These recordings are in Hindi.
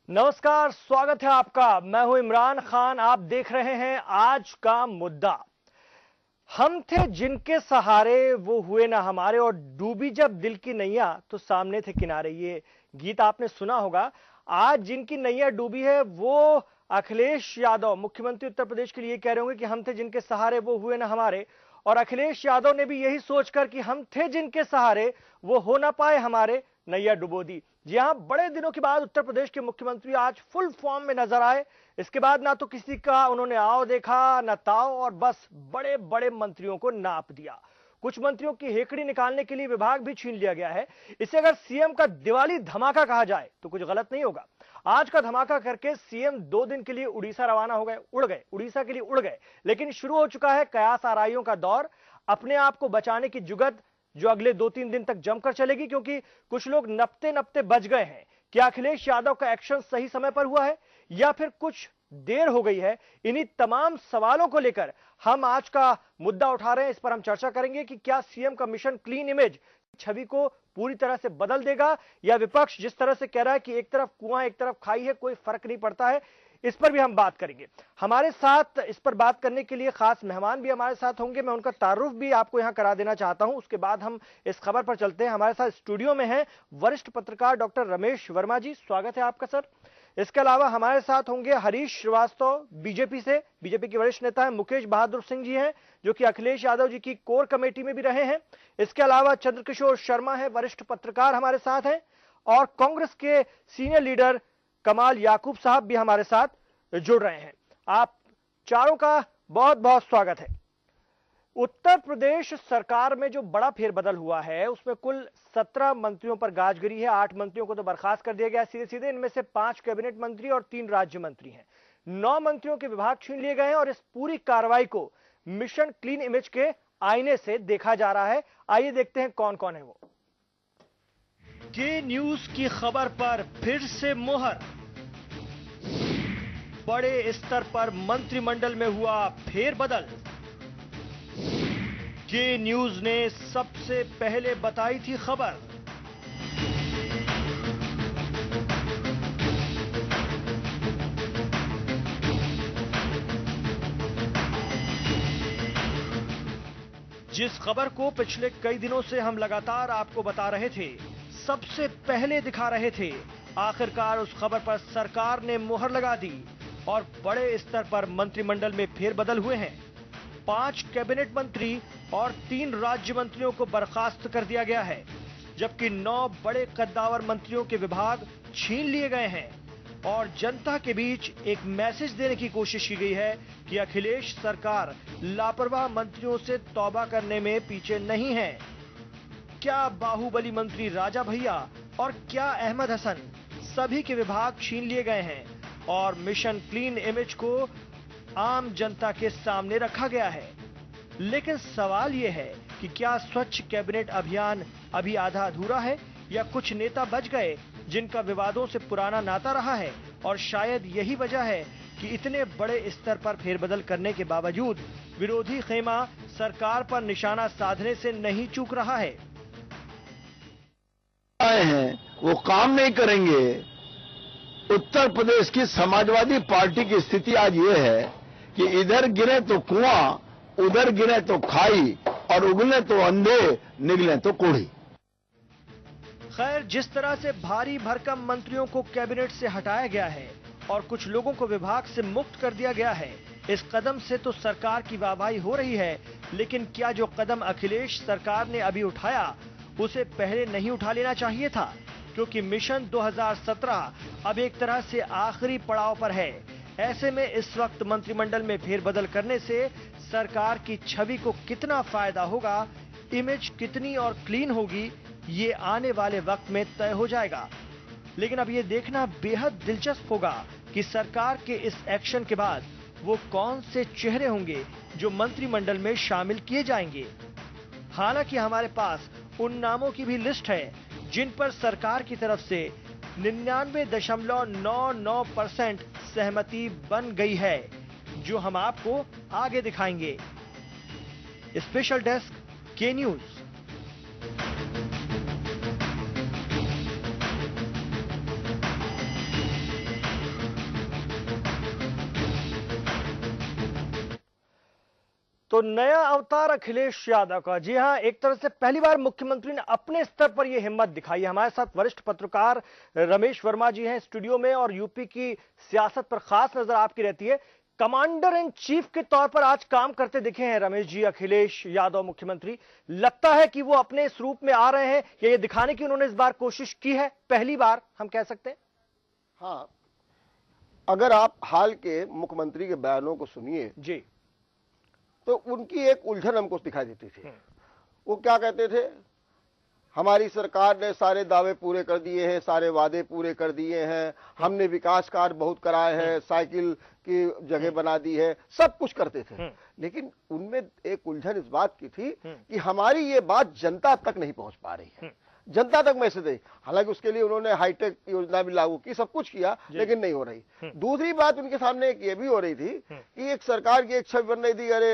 नमस्कार, स्वागत है आपका। मैं हूं इमरान खान। आप देख रहे हैं आज का मुद्दा। हम थे जिनके सहारे वो हुए ना हमारे, और डूबी जब दिल की नैया तो सामने थे किनारे। ये गीत आपने सुना होगा। आज जिनकी नैया डूबी है वो अखिलेश यादव, मुख्यमंत्री उत्तर प्रदेश के लिए कह रहे होंगे कि हम थे जिनके सहारे वो हुए ना हमारे। और अखिलेश यादव ने भी यही सोचकर कि हम थे जिनके सहारे वो हो ना पाए हमारे, नैया डुबो दी। जी हां, बड़े दिनों के बाद उत्तर प्रदेश के मुख्यमंत्री आज फुल फॉर्म में नजर आए। इसके बाद ना तो किसी का उन्होंने आओ देखा ना ताओ, और बस बड़े बड़े मंत्रियों को नाप दिया। कुछ मंत्रियों की हेकड़ी निकालने के लिए विभाग भी छीन लिया गया है। इसे अगर सीएम का दिवाली धमाका कहा जाए तो कुछ गलत नहीं होगा। आज का धमाका करके सीएम 2 दिन के लिए उड़ीसा रवाना हो गए, उड़ गए, उड़ीसा के लिए उड़ गए। लेकिन शुरू हो चुका है कयास आराइयों का दौर। अपने आप को बचाने की जुगत जो अगले 2-3 दिन तक जमकर चलेगी, क्योंकि कुछ लोग नपते नपते बच गए हैं। क्या अखिलेश यादव का एक्शन सही समय पर हुआ है या फिर कुछ देर हो गई है? इन्हीं तमाम सवालों को लेकर हम आज का मुद्दा उठा रहे हैं। इस पर हम चर्चा करेंगे कि क्या सीएम का मिशन क्लीन इमेज छवि को पूरी तरह से बदल देगा, या विपक्ष जिस तरह से कह रहा है कि एक तरफ कुआं एक तरफ खाई है, कोई फर्क नहीं पड़ता है। इस पर भी हम बात करेंगे। हमारे साथ इस पर बात करने के लिए खास मेहमान भी हमारे साथ होंगे। मैं उनका तारुफ भी आपको यहां करा देना चाहता हूं, उसके बाद हम इस खबर पर चलते हैं। हमारे साथ स्टूडियो में हैं वरिष्ठ पत्रकार डॉक्टर रमेश वर्मा जी, स्वागत है आपका सर। इसके अलावा हमारे साथ होंगे हरीश श्रीवास्तव, बीजेपी से, बीजेपी के वरिष्ठ नेता हैं। मुकेश बहादुर सिंह जी हैं जो कि अखिलेश यादव जी की कोर कमेटी में भी रहे हैं। इसके अलावा चंद्रकिशोर शर्मा है, वरिष्ठ पत्रकार हमारे साथ हैं। और कांग्रेस के सीनियर लीडर कमाल याकूब साहब भी हमारे साथ जुड़ रहे हैं। आप चारों का बहुत बहुत स्वागत है। उत्तर प्रदेश सरकार में जो बड़ा फेरबदल हुआ है उसमें कुल 17 मंत्रियों पर गाज गिरी है। 8 मंत्रियों को तो बर्खास्त कर दिया गया सीधे सीधे। इनमें से 5 कैबिनेट मंत्री और 3 राज्य मंत्री हैं। 9 मंत्रियों के विभाग छीन लिए गए हैं और इस पूरी कार्रवाई को मिशन क्लीन इमेज के आईने से देखा जा रहा है। आइए देखते हैं कौन कौन है वो। के न्यूज की खबर पर फिर से मोहर। बड़े स्तर पर मंत्रिमंडल में हुआ फेरबदल। के न्यूज ने सबसे पहले बताई थी खबर। जिस खबर को पिछले कई दिनों से हम लगातार आपको बता रहे थे, सबसे पहले दिखा रहे थे, आखिरकार उस खबर पर सरकार ने मुहर लगा दी और बड़े स्तर पर मंत्रिमंडल में फेरबदल हुए हैं। 5 कैबिनेट मंत्री और 3 राज्य मंत्रियों को बर्खास्त कर दिया गया है, जबकि 9 बड़े कद्दावर मंत्रियों के विभाग छीन लिए गए हैं। और जनता के बीच एक मैसेज देने की कोशिश की गई है कि अखिलेश सरकार लापरवाह मंत्रियों से तौबा करने में पीछे नहीं है। क्या बाहुबली मंत्री राजा भैया और क्या अहमद हसन, सभी के विभाग छीन लिए गए हैं और मिशन क्लीन इमेज को आम जनता के सामने रखा गया है। लेकिन सवाल यह है कि क्या स्वच्छ कैबिनेट अभियान अभी आधा अधूरा है, या कुछ नेता बच गए जिनका विवादों से पुराना नाता रहा है, और शायद यही वजह है कि इतने बड़े स्तर पर फेरबदल करने के बावजूद विरोधी खेमा सरकार पर निशाना साधने से नहीं चूक रहा है। आए हैं वो काम नहीं करेंगे। उत्तर प्रदेश की समाजवादी पार्टी की स्थिति आज ये है कि इधर गिरे तो कुआं, उधर गिरे तो खाई, और उगले तो अंधे, निगले तो कोढ़ी। खैर, जिस तरह से भारी भरकम मंत्रियों को कैबिनेट से हटाया गया है और कुछ लोगों को विभाग से मुक्त कर दिया गया है, इस कदम से तो सरकार की वाहवाही हो रही है। लेकिन क्या जो कदम अखिलेश सरकार ने अभी उठाया उसे पहले नहीं उठा लेना चाहिए था? क्योंकि मिशन 2017 अब एक तरह से आखिरी पड़ाव पर है। ऐसे में इस वक्त मंत्रिमंडल में फेरबदल करने से सरकार की छवि को कितना फायदा होगा, इमेज कितनी और क्लीन होगी, ये आने वाले वक्त में तय हो जाएगा। लेकिन अब ये देखना बेहद दिलचस्प होगा कि सरकार के इस एक्शन के बाद वो कौन से चेहरे होंगे जो मंत्रिमंडल में शामिल किए जाएंगे। हालांकि हमारे पास उन नामों की भी लिस्ट है जिन पर सरकार की तरफ से 99.99% सहमति बन गई है, जो हम आपको आगे दिखाएंगे। स्पेशल डेस्क, के न्यूज। तो नया अवतार अखिलेश यादव का। जी हां, एक तरह से पहली बार मुख्यमंत्री ने अपने स्तर पर यह हिम्मत दिखाई है। हमारे साथ वरिष्ठ पत्रकार रमेश वर्मा जी हैं स्टूडियो में, और यूपी की सियासत पर खास नजर आपकी रहती है। कमांडर इन चीफ के तौर पर आज काम करते दिखे हैं रमेश जी अखिलेश यादव मुख्यमंत्री। लगता है कि वो अपने इस रूप में आ रहे हैं, या ये दिखाने की उन्होंने इस बार कोशिश की है, पहली बार हम कह सकते हैं? हाँ, अगर आप हाल के मुख्यमंत्री के बयानों को सुनिए जी, तो उनकी एक उलझन हमको दिखाई देती थी। वो क्या कहते थे, हमारी सरकार ने सारे दावे पूरे कर दिए हैं, सारे वादे पूरे कर दिए हैं, हमने विकास कार्य बहुत कराए हैं, साइकिल की जगह बना दी है, सब कुछ करते थे। लेकिन उनमें एक उलझन इस बात की थी कि हमारी ये बात जनता तक नहीं पहुंच पा रही है, जनता तक मैसेज नहीं। हालांकि उसके लिए उन्होंने हाईटेक योजना भी लागू की, सब कुछ किया, लेकिन नहीं हो रही। दूसरी बात उनके सामने एक ये भी हो रही थी कि एक सरकार की एक छवि बन रही थी, अरे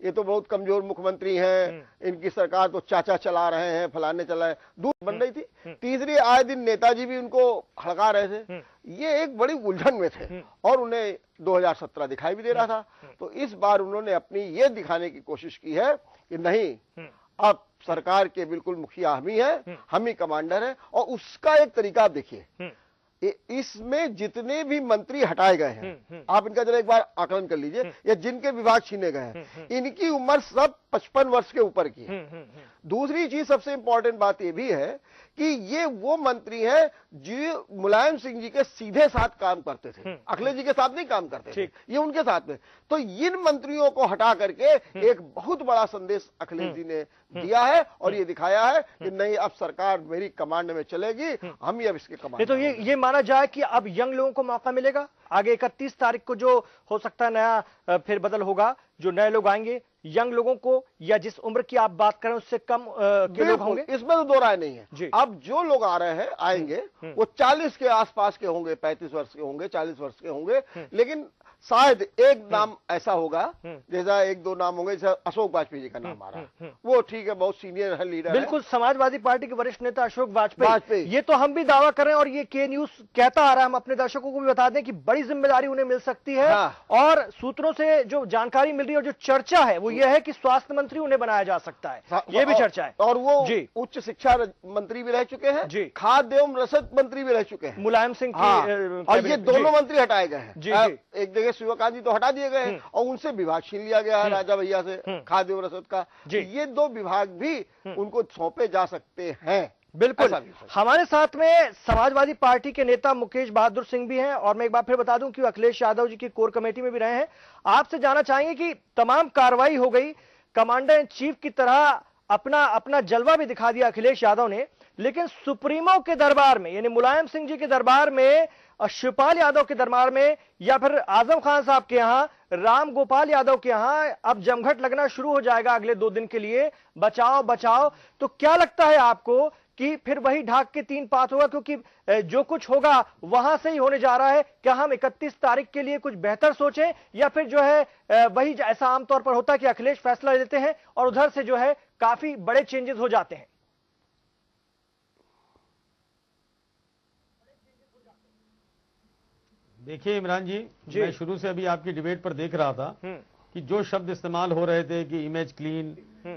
ये तो बहुत कमजोर मुख्यमंत्री हैं, इनकी सरकार तो चाचा चला रहे हैं, फलाने चला है, दूर बन रही थी। तीसरी, आए दिन नेताजी भी उनको हड़का रहे थे। ये एक बड़ी उलझन में थे, और उन्हें 2017 दिखाई भी दे रहा था। तो इस बार उन्होंने अपनी ये दिखाने की कोशिश की है कि नहीं, अब सरकार के बिल्कुल मुखिया हम ही है, हम ही कमांडर है। और उसका एक तरीका आप देखिए, इसमें जितने भी मंत्री हटाए गए हैं, आप इनका जरा एक बार आकलन कर लीजिए, या जिनके विभाग छीने गए हैं, इनकी उम्र सब 55 वर्ष के ऊपर की है। दूसरी चीज, सबसे इंपॉर्टेंट बात यह भी है कि ये वो मंत्री हैं जो मुलायम सिंह जी के सीधे साथ काम करते थे, अखिलेश जी के साथ नहीं काम करते थे, ये उनके साथ में। तो इन मंत्रियों को हटा करके एक बहुत बड़ा संदेश अखिलेश जी ने दिया है, और ये दिखाया है कि नहीं, अब सरकार मेरी कमांड में चलेगी, हम ही अब इसके कमांड। तो ये माना जाए कि अब यंग लोगों को मौका मिलेगा आगे 31 तारीख को, जो हो सकता है नया फिर बदल होगा, जो नए लोग आएंगे यंग लोगों को, या जिस उम्र की आप बात करें उससे कम के लोग होंगे? इसमें तो दो राय नहीं है। अब जो लोग आ रहे हैं, आएंगे, वो 40 के आसपास के होंगे, 35 वर्ष के होंगे, 40 वर्ष के होंगे। लेकिन शायद एक नाम ऐसा होगा, जैसा एक दो नाम होंगे, जैसा अशोक वाजपेयी जी का नाम आ रहा है, वो ठीक है, बहुत सीनियर है, लीडर बिल्कुल है। समाजवादी पार्टी के वरिष्ठ नेता अशोक वाजपेयी, ये तो हम भी दावा करें, और ये के न्यूज कहता आ रहा है। हम अपने दर्शकों को भी बता दें कि बड़ी जिम्मेदारी उन्हें मिल सकती है। और सूत्रों से जो जानकारी मिल रही है और जो चर्चा है वो ये है कि स्वास्थ्य मंत्री उन्हें बनाया जा सकता है, ये भी चर्चा है। और वो उच्च शिक्षा मंत्री भी रह चुके हैं, खाद्य एवं रसद मंत्री भी रह चुके हैं, मुलायम सिंह की, और ये दोनों मंत्री हटाए गए हैं। एक जगह शिवकांत जी तो हटा दिए गए हैं, और उनसे विभाग छीन लिया गया है राजा भैया से, खाद्य एवं रसद का। ये दो विभाग भी उनको सौंपे जा सकते हैं। बिल्कुल। हमारे साथ में समाजवादी पार्टी के नेता मुकेश बहादुर सिंह भी हैं, और मैं एक बार फिर बता दूं कि अखिलेश यादव जी की कोर कमेटी में भी रहे हैं। आपसे जानना चाहेंगे कि तमाम कार्रवाई हो गई, कमांडर इन चीफ की तरह अपना जलवा भी दिखा दिया अखिलेश यादव ने, लेकिन सुप्रीमो के दरबार में, यानी मुलायम सिंह जी के दरबार में, शिवपाल यादव के दरबार में, या फिर आजम खान साहब के यहां, राम गोपाल यादव के यहां अब जमघट लगना शुरू हो जाएगा अगले 2 दिन के लिए, बचाओ बचाओ। तो क्या लगता है आपको कि फिर वही ढाक के 3 पात होगा, क्योंकि जो कुछ होगा वहां से ही होने जा रहा है? क्या हम 31 तारीख के लिए कुछ बेहतर सोचें, या फिर जो है वही ऐसा आमतौर पर होता है कि अखिलेश फैसला लेते हैं और उधर से जो है काफी बड़े चेंजेस हो जाते हैं? देखिए इमरान जी, मैं शुरू से अभी आपकी डिबेट पर देख रहा था कि जो शब्द इस्तेमाल हो रहे थे कि इमेज क्लीन,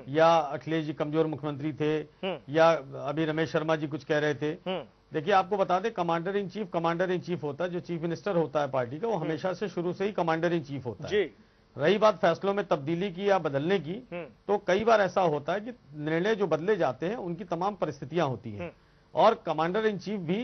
या अखिलेश जी कमजोर मुख्यमंत्री थे, या अभी रमेश शर्मा जी कुछ कह रहे थे। देखिए आपको बता दें, कमांडर इन चीफ होता है, जो चीफ मिनिस्टर होता है पार्टी का, वो हमेशा से शुरू से ही कमांडर इन चीफ होता है। रही बात फैसलों में तब्दीली की या बदलने की, तो कई बार ऐसा होता है कि निर्णय जो बदले जाते हैं उनकी तमाम परिस्थितियां होती हैं, और कमांडर इन चीफ भी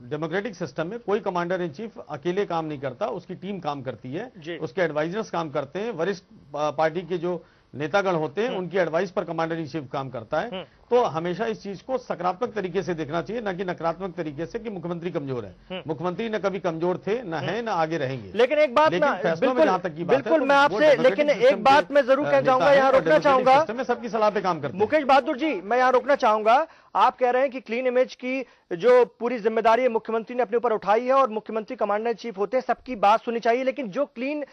डेमोक्रेटिक सिस्टम में कोई कमांडर इन चीफ अकेले काम नहीं करता, उसकी टीम काम करती है, उसके एडवाइजर्स काम करते हैं, वरिष्ठ पार्टी के जो नेतागण होते हैं उनकी एडवाइस पर कमांडर इन चीफ काम करता है। तो हमेशा इस चीज को सकारात्मक तरीके से देखना चाहिए, न कि नकारात्मक तरीके से कि मुख्यमंत्री कमजोर है। मुख्यमंत्री न कभी कमजोर थे, न है, न आगे रहेंगे। लेकिन एक बात, फैसलों में जहां तक की बात है, बिल्कुल मैं आपसे, लेकिन एक बात मैं जरूर कहना चाहूंगा, यहाँ रोकना चाहूंगा, में सबकी सलाह पे काम करते हैं। मुकेश बहादुर जी, मैं यहाँ रोकना चाहूंगा। आप कह रहे हैं कि क्लीन इमेज की जो पूरी जिम्मेदारी है मुख्यमंत्री ने अपने ऊपर उठाई है, और मुख्यमंत्री कमांडर इन चीफ होते हैं, सबकी बात सुनी चाहिए, लेकिन जो क्लीन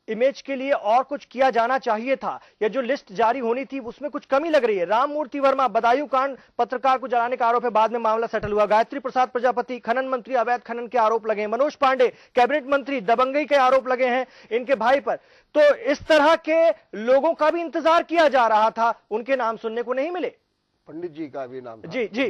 इमेज के लिए और कुछ किया जाना चाहिए था, या जो लिस्ट जारी होनी थी, उसमें कुछ कमी लग रही है। राम मूर्ति ज्योति वर्मा, बदायूं कांड, पत्रकार को जलाने का आरोप है, बाद में मामला सेटल हुआ। गायत्री प्रसाद प्रजापति, खनन मंत्री, अवैध खनन के आरोप लगे हैं। मनोज पांडे, कैबिनेट मंत्री, दबंगई के आरोप लगे हैं इनके भाई पर। तो इस तरह के लोगों का भी इंतजार किया जा रहा था, उनके नाम सुनने को नहीं मिले। पंडित जी का भी नाम था। जी जी,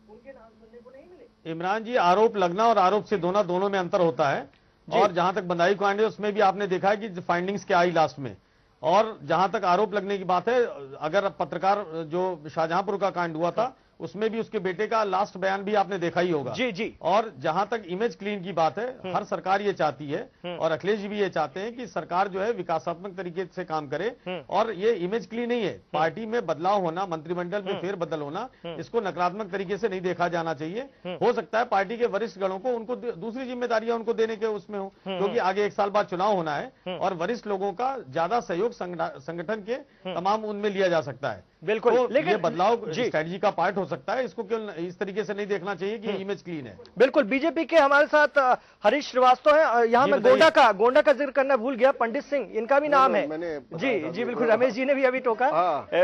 उनके नाम सुनने को नहीं मिले। इमरान जी, आरोप लगना और आरोप से दोनों में अंतर होता है। और जहां तक बदायूं कांड है उसमें भी आपने देखा है कि फाइंडिंग्स क्या आई लास्ट में। और जहां तक आरोप लगने की बात है, अगर पत्रकार जो शाहजहांपुर का कांड हुआ था उसमें भी उसके बेटे का लास्ट बयान भी आपने देखा ही होगा। जी जी। और जहां तक इमेज क्लीन की बात है, हर सरकार ये चाहती है और अखिलेश जी भी ये चाहते हैं कि सरकार जो है विकासात्मक तरीके से काम करे। और ये इमेज क्लीन नहीं है, पार्टी में बदलाव होना, मंत्रिमंडल में फेरबदल होना, इसको नकारात्मक तरीके से नहीं देखा जाना चाहिए। हो सकता है पार्टी के वरिष्ठ गणों को उनको दूसरी जिम्मेदारियां उनको देने के उसमें हो, क्योंकि आगे 1 साल बाद चुनाव होना है और वरिष्ठ लोगों का ज्यादा सहयोग संगठन के तमाम उनमें लिया जा सकता है। बिल्कुल, तो लेकिन ये बदलाव स्ट्रेटजी का पार्ट हो सकता है। इसको क्यों इस तरीके से नहीं देखना चाहिए कि इमेज क्लीन है। बिल्कुल। बीजेपी के हमारे साथ हरीश श्रीवास्तव हैं। यहाँ मैं गोंडा का जिक्र करना भूल गया, पंडित सिंह इनका भी नाम है। जी जी बिल्कुल, रमेश जी ने भी अभी टोका,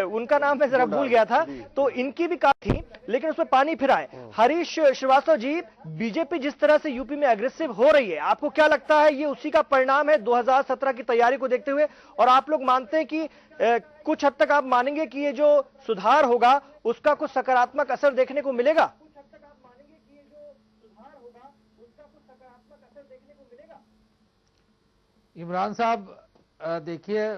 उनका नाम मैं जरा भूल गया था। तो इनकी भी कार थी लेकिन उसमें पानी फिरा है। हरीश श्रीवास्तव जी, बीजेपी जिस तरह से यूपी में एग्रेसिव हो रही है, आपको क्या लगता है ये उसी का परिणाम है 2017 की तैयारी को देखते हुए? और आप लोग मानते हैं कि कुछ हद तक आप मानेंगे कि ये जो सुधार होगा उसका कुछ सकारात्मक असर देखने को मिलेगा? कुछ हद तक आप मानेंगे कि ये जो सुधार होगा उसका कुछ सकारात्मक असर देखने को मिलेगा? इमरान साहब, देखिए,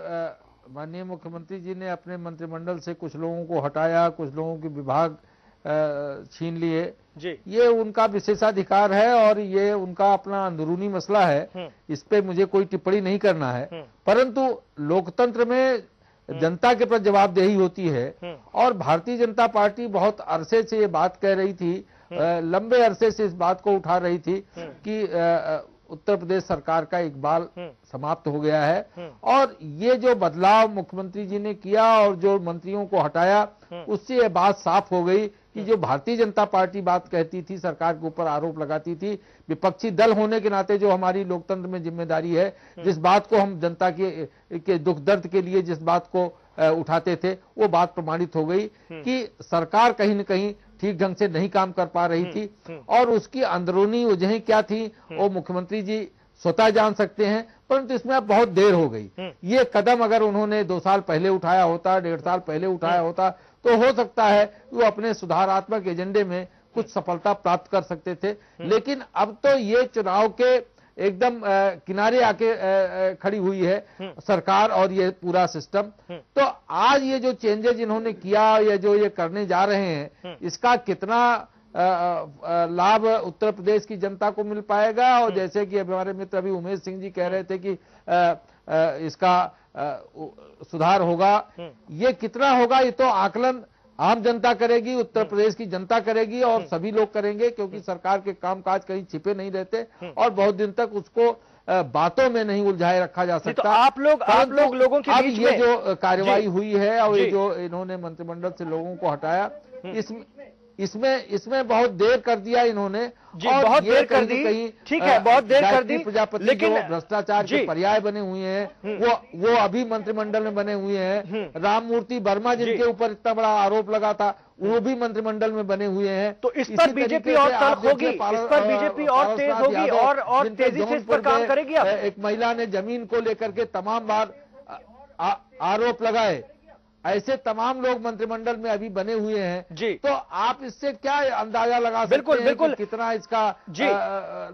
माननीय मुख्यमंत्री जी ने अपने मंत्रिमंडल से कुछ लोगों को हटाया, कुछ लोगों के विभाग छीन लिए जी। ये उनका विशेषाधिकार है और ये उनका अपना अंदरूनी मसला है, इस पे मुझे कोई टिप्पणी नहीं करना है। परंतु लोकतंत्र में जनता के प्रति जवाबदेही होती है और भारतीय जनता पार्टी बहुत अरसे से ये बात कह रही थी, लंबे अरसे से इस बात को उठा रही थी कि उत्तर प्रदेश सरकार का इकबाल समाप्त हो गया है। और ये जो बदलाव मुख्यमंत्री जी ने किया और जो मंत्रियों को हटाया, उससे ये बात साफ हो गई कि जो भारतीय जनता पार्टी बात कहती थी, सरकार के ऊपर आरोप लगाती थी, विपक्षी दल होने के नाते जो हमारी लोकतंत्र में जिम्मेदारी है, जिस बात को हम जनता के दुख दर्द के लिए जिस बात को उठाते थे, वो बात प्रमाणित हो गई कि सरकार कहीं न कहीं ठीक ढंग से नहीं काम कर पा रही थी। और उसकी अंदरूनी वजहें क्या थी वो मुख्यमंत्री जी स्वतः जान सकते हैं, परंतु इसमें अब बहुत देर हो गई। ये कदम अगर उन्होंने 2 साल पहले उठाया होता, 1.5 साल पहले उठाया होता, तो हो सकता है वो अपने सुधारात्मक एजेंडे में कुछ सफलता प्राप्त कर सकते थे। लेकिन अब तो ये चुनाव के एकदम किनारे आके खड़ी हुई है सरकार और ये पूरा सिस्टम। तो आज ये जो चेंजेज इन्होंने किया या जो ये करने जा रहे हैं, इसका कितना लाभ उत्तर प्रदेश की जनता को मिल पाएगा? और जैसे कि हमारे मित्र अभी उमेश सिंह जी कह रहे थे कि इसका सुधार होगा, ये कितना होगा ये तो आकलन आम जनता करेगी, उत्तर प्रदेश की जनता करेगी और सभी लोग करेंगे, क्योंकि सरकार के कामकाज कहीं छिपे नहीं रहते और बहुत दिन तक उसको बातों में नहीं उलझाए रखा जा सकता। तो आप लोग लोगों के बीच में ये जो कार्यवाही हुई है और ये जो इन्होंने मंत्रिमंडल से लोगों को हटाया, इसमें बहुत देर कर दिया इन्होंने जी, बहुत देर कर दी। ठीक है, बहुत देर कर दी, लेकिन भ्रष्टाचार के पर्याय बने हुए हैं वो अभी मंत्रिमंडल में बने हुए हैं। राममूर्ति वर्मा जिनके ऊपर इतना बड़ा आरोप लगा था, वो भी मंत्रिमंडल में बने हुए हैं। तो इस पर बीजेपी और तल्ख होगी, इस पर बीजेपी और तेज होगी और तेजी से इस पर काम करेगी। एक महिला ने जमीन को लेकर के तमाम बार आरोप लगाए, ऐसे तमाम लोग मंत्रिमंडल में अभी बने हुए हैं जी। तो आप इससे क्या अंदाजा लगा सकते हैं कि कितना इसका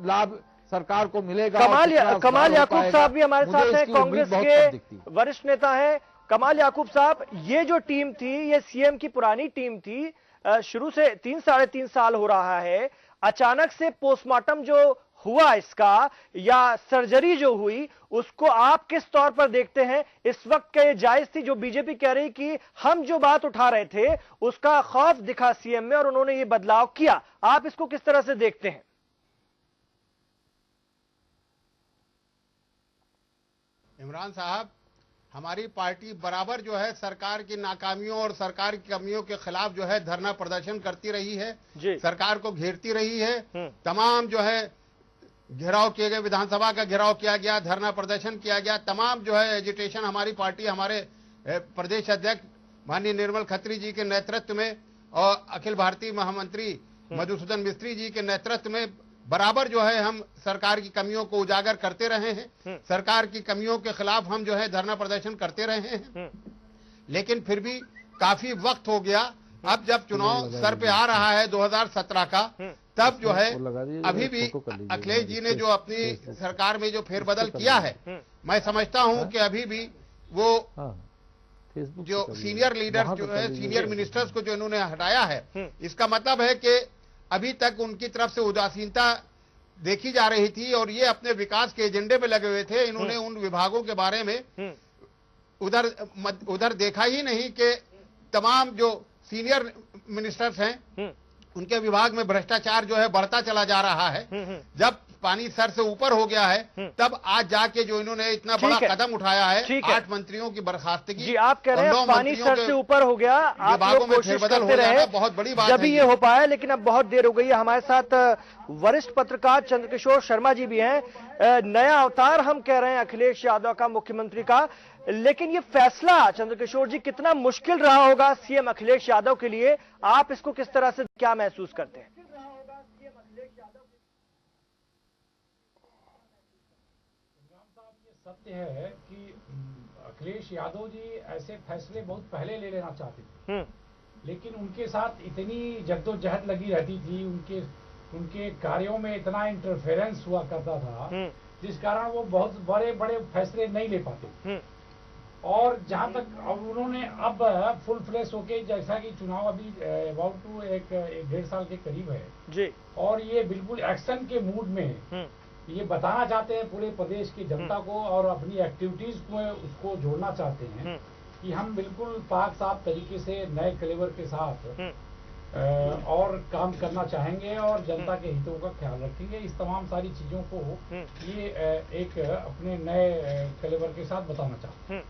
लाभ सरकार को मिलेगा? कमाल याकूब साहब भी हमारे साथ हैं, कांग्रेस के वरिष्ठ नेता हैं। कमाल याकूब साहब, ये जो टीम थी ये सीएम की पुरानी टीम थी, शुरू से 3-3.5 साल हो रहा है। अचानक से पोस्टमार्टम जो हुआ इसका या सर्जरी जो हुई, उसको आप किस तौर पर देखते हैं? इस वक्त क्या ये जायज थी जो बीजेपी कह रही कि हम जो बात उठा रहे थे उसका खौफ दिखा सीएम में और उन्होंने ये बदलाव किया? आप इसको किस तरह से देखते हैं? इमरान साहब, हमारी पार्टी बराबर जो है सरकार की नाकामियों और सरकार की कमियों के खिलाफ जो है धरना प्रदर्शन करती रही है, सरकार को घेरती रही है। तमाम जो है घेराव किए गए, विधानसभा का घेराव किया गया, धरना प्रदर्शन किया गया, तमाम जो है एजिटेशन हमारी पार्टी, हमारे प्रदेश अध्यक्ष माननीय निर्मल खत्री जी के नेतृत्व में और अखिल भारतीय महामंत्री मधुसूदन मिस्त्री जी के नेतृत्व में बराबर जो है हम सरकार की कमियों को उजागर करते रहे हैं। सरकार की कमियों के खिलाफ हम जो है धरना प्रदर्शन करते रहे हैं, लेकिन फिर भी काफी वक्त हो गया। अब जब चुनाव सर पे आ रहा है 2017 का, तब जो है अभी भी अखिलेश जी ने जो अपनी सरकार में जो फेरबदल किया है, मैं समझता हूं कि अभी भी वो जो सीनियर लीडर जो है, सीनियर मिनिस्टर्स को जो इन्होंने हटाया है, इसका मतलब है कि अभी तक उनकी तरफ से उदासीनता देखी जा रही थी और ये अपने विकास के एजेंडे पे लगे हुए थे। इन्होंने उन विभागों के बारे में उधर देखा ही नहीं कि तमाम जो सीनियर मिनिस्टर्स हैं उनके विभाग में भ्रष्टाचार जो है बढ़ता चला जा रहा है। जब पानी सर से ऊपर हो गया है, तब आज जाके जो इन्होंने इतना बड़ा कदम उठाया है 8 मंत्रियों की बर्खास्तगी। जी, आप कह रहे हैं पानी सर से ऊपर हो गया, आप लोग कोशिश करते रहे, बहुत बड़ी बात जब ये हो पाया, लेकिन अब बहुत देर हो गई है। हमारे साथ वरिष्ठ पत्रकार चंद्रकिशोर शर्मा जी भी हैं। नया अवतार हम कह रहे हैं अखिलेश यादव का, मुख्यमंत्री का, लेकिन ये फैसला चंद्रकिशोर जी कितना मुश्किल रहा होगा सीएम अखिलेश यादव के लिए, आप इसको किस तरह से क्या महसूस करते हैं? सत्य है कि अखिलेश यादव जी ऐसे फैसले बहुत पहले ले लेना चाहते थे, लेकिन उनके साथ इतनी जद्दोजहद लगी रहती थी, उनके कार्यों में इतना इंटरफेरेंस हुआ करता था, जिस कारण वो बहुत बड़े बड़े फैसले नहीं ले पाते। और जहां तक अब उन्होंने अब फुल फ्लेश होके, जैसा कि चुनाव अभी अबाउट टू एक 1.5 साल के करीब है जी, और ये बिल्कुल एक्शन के मूड में ये बताना चाहते हैं पूरे प्रदेश की जनता को और अपनी एक्टिविटीज को उसको जोड़ना चाहते हैं कि हम बिल्कुल पाक साफ तरीके से नए कलेवर के साथ और काम करना चाहेंगे और जनता के हितों का ख्याल रखेंगे। इस तमाम सारी चीजों को ये एक अपने नए कलेवर के साथ बताना चाहते हैं।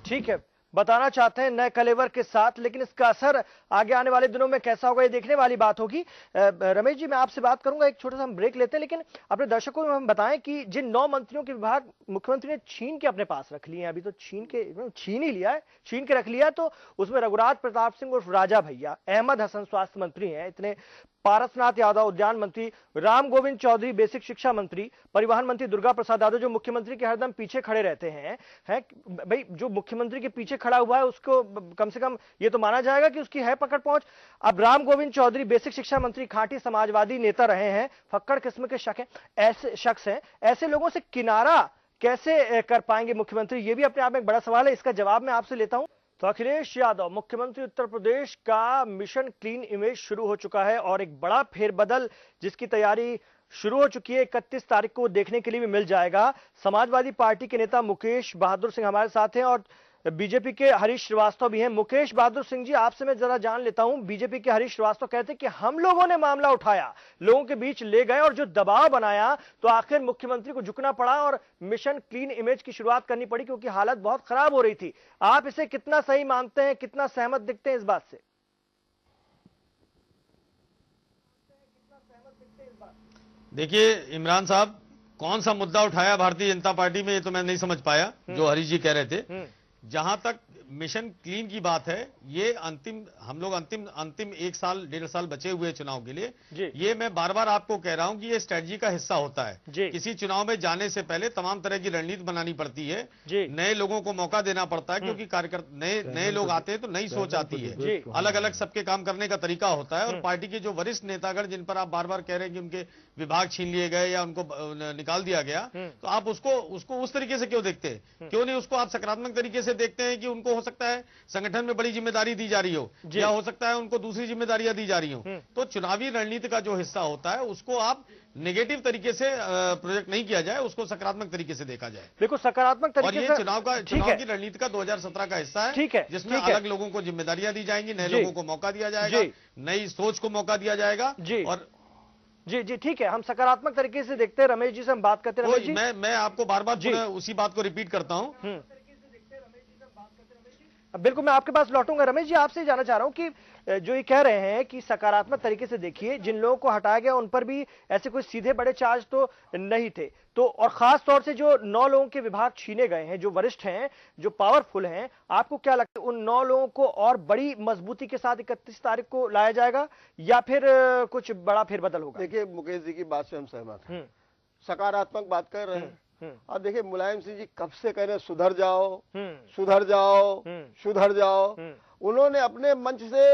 ठीक है, बताना चाहते हैं नए कलेवर के साथ, लेकिन इसका असर आगे आने वाले दिनों में कैसा होगा ये देखने वाली बात होगी। रमेश जी, मैं आपसे बात करूंगा, एक छोटा सा हम ब्रेक लेते हैं, लेकिन अपने दर्शकों को हम बताएं कि जिन 9 मंत्रियों के विभाग मुख्यमंत्री ने छीन के अपने पास रख लिए हैं, अभी तो छीन ही लिया है, छीन के रख लिया, तो उसमें रघुराज प्रताप सिंह उर्फ राजा भैया, अहमद हसन स्वास्थ्य मंत्री हैं, इतने पारसनाथ यादव उद्यान मंत्री, राम गोविंद चौधरी बेसिक शिक्षा मंत्री, परिवहन मंत्री दुर्गा प्रसाद यादव जो मुख्यमंत्री के हरदम पीछे खड़े रहते हैं भाई, जो मुख्यमंत्री के पीछे खड़ा हुआ है उसको कम से कम ये तो माना जाएगा कि उसकी है पकड़ पहुंच। अब राम गोविंद चौधरी बेसिक शिक्षा मंत्री, खांटी समाजवादी नेता रहे हैं, फक्कड़ किस्म के ऐसे शख्स हैं, ऐसे लोगों से किनारा कैसे कर पाएंगे मुख्यमंत्री, ये भी अपने आप में एक बड़ा सवाल है। इसका जवाब मैं आपसे लेता हूं। तो अखिलेश यादव मुख्यमंत्री उत्तर प्रदेश का मिशन क्लीन इमेज शुरू हो चुका है और एक बड़ा फेरबदल जिसकी तैयारी शुरू हो चुकी है, 31 तारीख को देखने के लिए भी मिल जाएगा। समाजवादी पार्टी के नेता मुकेश बहादुर सिंह हमारे साथ हैं और बीजेपी के हरीश श्रीवास्तव भी हैं। मुकेश बहादुर सिंह जी, आपसे मैं जरा जान लेता हूं, बीजेपी के हरीश श्रीवास्तव कहते हैं कि हम लोगों ने मामला उठाया, लोगों के बीच ले गए और जो दबाव बनाया तो आखिर मुख्यमंत्री को झुकना पड़ा और मिशन क्लीन इमेज की शुरुआत करनी पड़ी क्योंकि हालत बहुत खराब हो रही थी। आप इसे कितना सही मानते हैं, कितना सहमत दिखते हैं इस बात से? देखिए इमरान साहब, कौन सा मुद्दा उठाया भारतीय जनता पार्टी में, ये तो मैं नहीं समझ पाया जो हरीश जी कह रहे थे। जहां तक मिशन क्लीन की बात है, ये हम लोग अंतिम 1 साल 1.5 साल बचे हुए चुनाव के लिए, ये मैं बार बार आपको कह रहा हूं कि ये स्ट्रेटजी का हिस्सा होता है। किसी चुनाव में जाने से पहले तमाम तरह की रणनीति बनानी पड़ती है, नए लोगों को मौका देना पड़ता है, क्योंकि कार्यकर्ता नए लोग आते हैं तो नई सोच आती है, अलग अलग सबके काम करने का तरीका होता है। और पार्टी के जो वरिष्ठ नेतागण जिन पर आप बार बार कह रहे हैं कि उनके विभाग छीन लिए गए या उनको निकाल दिया गया, तो आप उसको उस तरीके से क्यों देखते हैं? क्यों नहीं उसको आप सकारात्मक तरीके से देखते हैं कि उनको हो सकता है संगठन में बड़ी जिम्मेदारी दी जा रही हो, या हो सकता है उनको दूसरी जिम्मेदारियां दी जा रही हो। तो चुनावी रणनीति का जो हिस्सा होता है उसको आप नेगेटिव तरीके से प्रोजेक्ट नहीं किया जाए, उसको सकारात्मक तरीके से देखा जाए। बिल्कुल सकारात्मक तरीके से। और ये चुनाव की रणनीति का 2017 का हिस्सा है, जिसमें अलग लोगों को जिम्मेदारियां दी जाएंगी, नए लोगों को मौका दिया जाएगा, नई सोच को मौका दिया जाएगा। और जी ठीक है, हम सकारात्मक तरीके से देखते हैं। रमेश जी से हम बात करते हैं। मैं आपको बार बार उसी बात को रिपीट करता हूं। बिल्कुल, मैं आपके पास लौटूंगा। रमेश जी, आपसे जानना चाह रहा हूं कि जो ये कह रहे हैं कि सकारात्मक तरीके से देखिए, जिन लोगों को हटाया गया उन पर भी ऐसे कोई सीधे बड़े चार्ज तो नहीं थे, तो और खास तौर से जो 9 लोगों के विभाग छीने गए हैं, जो वरिष्ठ हैं, जो पावरफुल हैं, आपको क्या लगता है उन 9 लोगों को और बड़ी मजबूती के साथ 31 तारीख को लाया जाएगा या फिर कुछ बड़ा फेरबदल होगा? देखिए, मुकेश जी की बात से हम सहमत हैं, सकारात्मक बात कर रहे हैं। अब देखिए, मुलायम सिंह जी कब से कह रहे हैं सुधर जाओ, सुधर जाओ, सुधर जाओ। उन्होंने अपने मंच से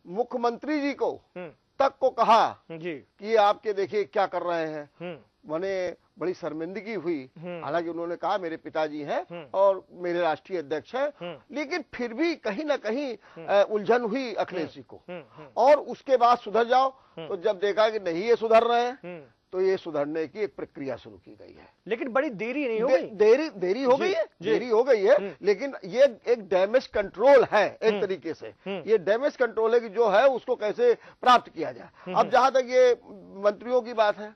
मुख्यमंत्री जी को तक को कहा कि आपके देखिए क्या कर रहे हैं। मैंने बड़ी शर्मिंदगी हुई। हालांकि उन्होंने कहा मेरे पिताजी हैं और मेरे राष्ट्रीय अध्यक्ष हैं, लेकिन फिर भी कहीं ना कहीं उलझन हुई अखिलेश जी को। और उसके बाद सुधर जाओ, तो जब देखा कि नहीं ये सुधर रहे हैं, तो ये सुधरने की एक प्रक्रिया शुरू की गई है। लेकिन बड़ी देरी नहीं हो गई? देरी हो गई है, देरी हो गई है, लेकिन ये एक डैमेज कंट्रोल है एक तरीके से। ये डैमेज कंट्रोल है कि जो है उसको कैसे प्राप्त किया जाए। अब जहां तक ये मंत्रियों की बात है,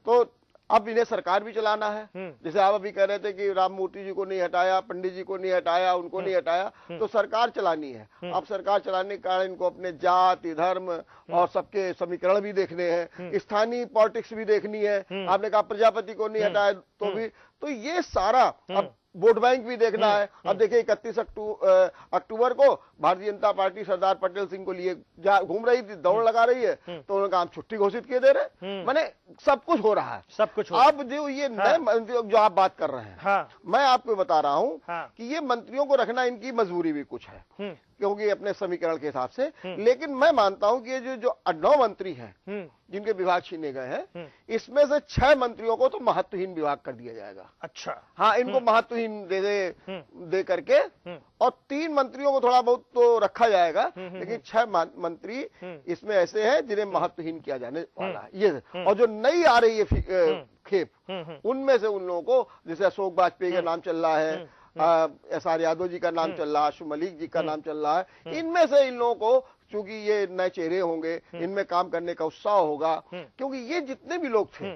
तो अब इन्हें सरकार भी चलाना है। जैसे आप अभी कह रहे थे कि राम मूर्ति जी को नहीं हटाया, पंडित जी को नहीं हटाया, उनको नहीं हटाया, तो सरकार चलानी है। अब सरकार चलाने के कारण इनको अपने जाति, धर्म और सबके समीकरण भी देखने हैं, स्थानीय पॉलिटिक्स भी देखनी है। आपने कहा प्रजापति को नहीं हटाया तो भी, तो ये सारा अब वोट बैंक भी देखना है। अब देखिए 31 अक्टूबर को भारतीय जनता पार्टी सरदार पटेल सिंह को लिए घूम रही थी, दौड़ लगा रही है, तो उन्होंने कहा हम छुट्टी घोषित किए दे रहे। मैंने सब कुछ हो रहा है, सब कुछ हो। अब जो ये नए मंत्रियों जो आप बात कर रहे हैं, मैं आपको बता रहा हूं कि ये मंत्रियों को रखना इनकी मजबूरी भी कुछ है, क्योंकि अपने समीकरण के हिसाब से। लेकिन मैं मानता हूं कि ये जो 9 मंत्री हैं जिनके विभाग छीने गए हैं, इसमें से 6 मंत्रियों को तो महत्वहीन विभाग कर दिया जाएगा। अच्छा, हाँ, इनको महत्वहीन दे करके, और 3 मंत्रियों को थोड़ा बहुत तो रखा जाएगा, लेकिन 6 मंत्री इसमें ऐसे हैं जिन्हें महत्वहीन किया जाने वाला है। ये और जो नई आ रही है खेप, उनमें से उन लोगों को, जैसे अशोक वाजपेयी का नाम चल रहा है, SR यादव जी का नाम चल रहा है, अशोक मलिक जी का नाम चल रहा है, इनमें से इन लोगों को, क्योंकि ये नए चेहरे होंगे, इनमें काम करने का उत्साह होगा, क्योंकि ये जितने भी लोग थे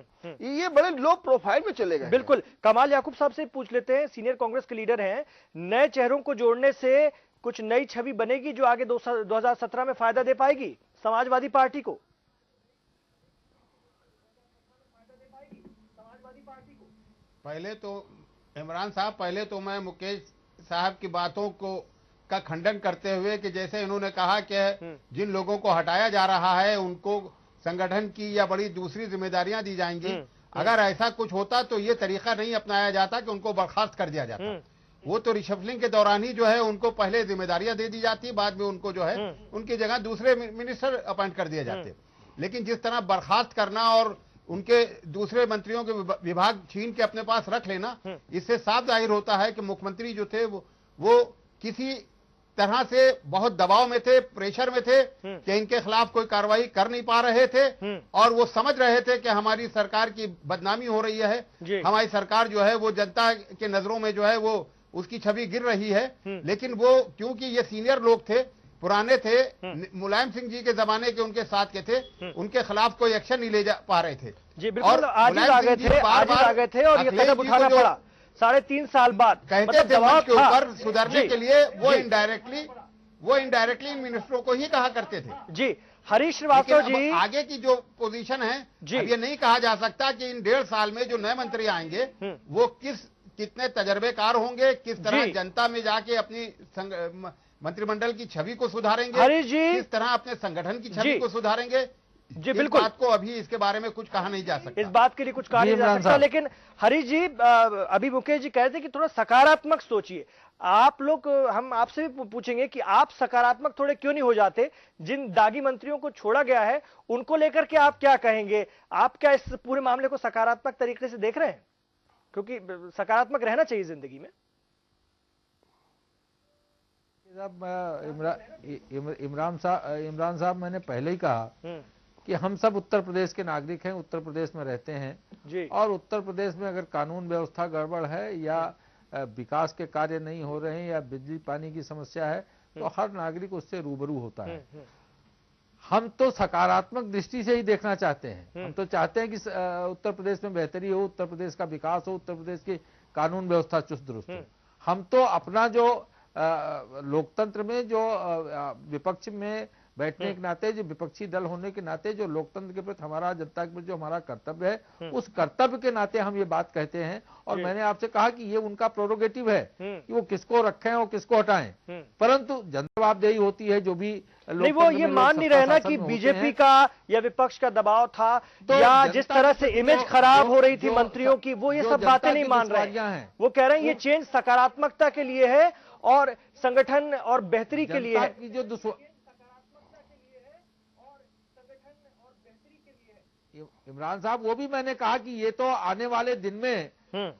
ये बड़े लो प्रोफाइल में चले गए। बिल्कुल। कमाल याकूब साहब से पूछ लेते हैं, सीनियर कांग्रेस के लीडर हैं, नए चेहरों को जोड़ने से कुछ नई छवि बनेगी जो आगे 2017 में फायदा दे पाएगी समाजवादी पार्टी को? पहले तो इमरान साहब, पहले तो मैं मुकेश साहब की बातों को का खंडन करते हुए कि जैसे इन्होंने कहा कि जिन लोगों को हटाया जा रहा है उनको संगठन की या बड़ी दूसरी जिम्मेदारियां दी जाएंगी, अगर ऐसा कुछ होता तो ये तरीका नहीं अपनाया जाता कि उनको बर्खास्त कर दिया जाता। वो तो रिशफलिंग के दौरान ही जो है उनको पहले जिम्मेदारियां दे दी जाती, बाद में उनको जो है उनकी जगह दूसरे मिनिस्टर अपॉइंट कर दिए जाते। लेकिन जिस तरह बर्खास्त करना और उनके दूसरे मंत्रियों के विभाग छीन के अपने पास रख लेना, इससे साफ जाहिर होता है कि मुख्यमंत्री जो थे वो किसी तरह से बहुत दबाव में थे, प्रेशर में थे कि इनके खिलाफ कोई कार्रवाई कर नहीं पा रहे थे, और वो समझ रहे थे कि हमारी सरकार की बदनामी हो रही है, हमारी सरकार जो है वो जनता के नजरों में जो है वो उसकी छवि गिर रही है। लेकिन वो क्योंकि ये सीनियर लोग थे, पुराने थे, मुलायम सिंह जी के जमाने के उनके साथ के थे, उनके खिलाफ कोई एक्शन नहीं ले जा पा रहे थे। जी बिल्कुल, आज ही आ गए थे और ये कदम उठाना पड़ा 3.5 साल बाद। कहते थे मंच के ऊपर सुधरने के लिए वो इनडायरेक्टली इन मिनिस्टरों को ही कहा करते थे। जी हरीश श्रीवास्तव जी, आगे की जो पोजीशन है, अब ये नहीं कहा जा सकता कि इन 1.5 साल में जो नए मंत्री आएंगे वो कितने तजर्बेकार होंगे, किस तरह जनता में जाके अपनी मंत्रिमंडल की छवि को सुधारेंगे, हरीश जी किस तरह अपने संगठन की छवि को सुधारेंगे। जी बिल्कुल, बात को अभी इसके बारे में कुछ कहा नहीं जा सकता, इस बात के लिए कुछ कहा नहीं जा सकता। लेकिन हरीश जी, अभी मुकेश जी कहते हैं कि थोड़ा सकारात्मक सोचिए। आप लोग, हम आपसे भी पूछेंगे कि आप सकारात्मक थोड़े क्यों नहीं हो जाते? जिन दागी मंत्रियों को छोड़ा गया है उनको लेकर के आप क्या कहेंगे? आप क्या इस पूरे मामले को सकारात्मक तरीके से देख रहे हैं? क्योंकि सकारात्मक रहना चाहिए जिंदगी में। इमरान साहब, मैंने पहले ही कहा कि हम सब उत्तर प्रदेश के नागरिक हैं, उत्तर प्रदेश में रहते हैं जी। और उत्तर प्रदेश में अगर कानून व्यवस्था गड़बड़ है या विकास के कार्य नहीं हो रहे हैं या बिजली पानी की समस्या है, तो हर नागरिक उससे रूबरू होता है। हम तो सकारात्मक दृष्टि से ही देखना चाहते हैं। हम तो चाहते हैं कि उत्तर प्रदेश में बेहतरी हो, उत्तर प्रदेश का विकास हो, उत्तर प्रदेश की कानून व्यवस्था चुस्त दुरुस्त हो। हम तो अपना जो लोकतंत्र में जो विपक्ष में बैठने के नाते, जो विपक्षी दल होने के नाते, जो लोकतंत्र के प्रति हमारा, जनता के प्रति जो हमारा कर्तव्य है, उस कर्तव्य के नाते हम ये बात कहते हैं। और मैंने आपसे कहा कि ये उनका प्रोरोगेटिव है कि वो किसको रखें और किसको हटाएं, परंतु जवाबदेही होती है जो भी नहीं, वो ये मान नहीं रहे ना कि बीजेपी का या विपक्ष का दबाव था, तो या जिस तरह से इमेज खराब हो रही थी मंत्रियों की, वो ये सब बातें नहीं मान रहे हैं। वो कह रहे हैं ये चेंज सकारात्मकता के लिए है और संगठन और बेहतरी के लिए है। इमरान साहब, वो भी मैंने कहा कि ये तो आने वाले दिन में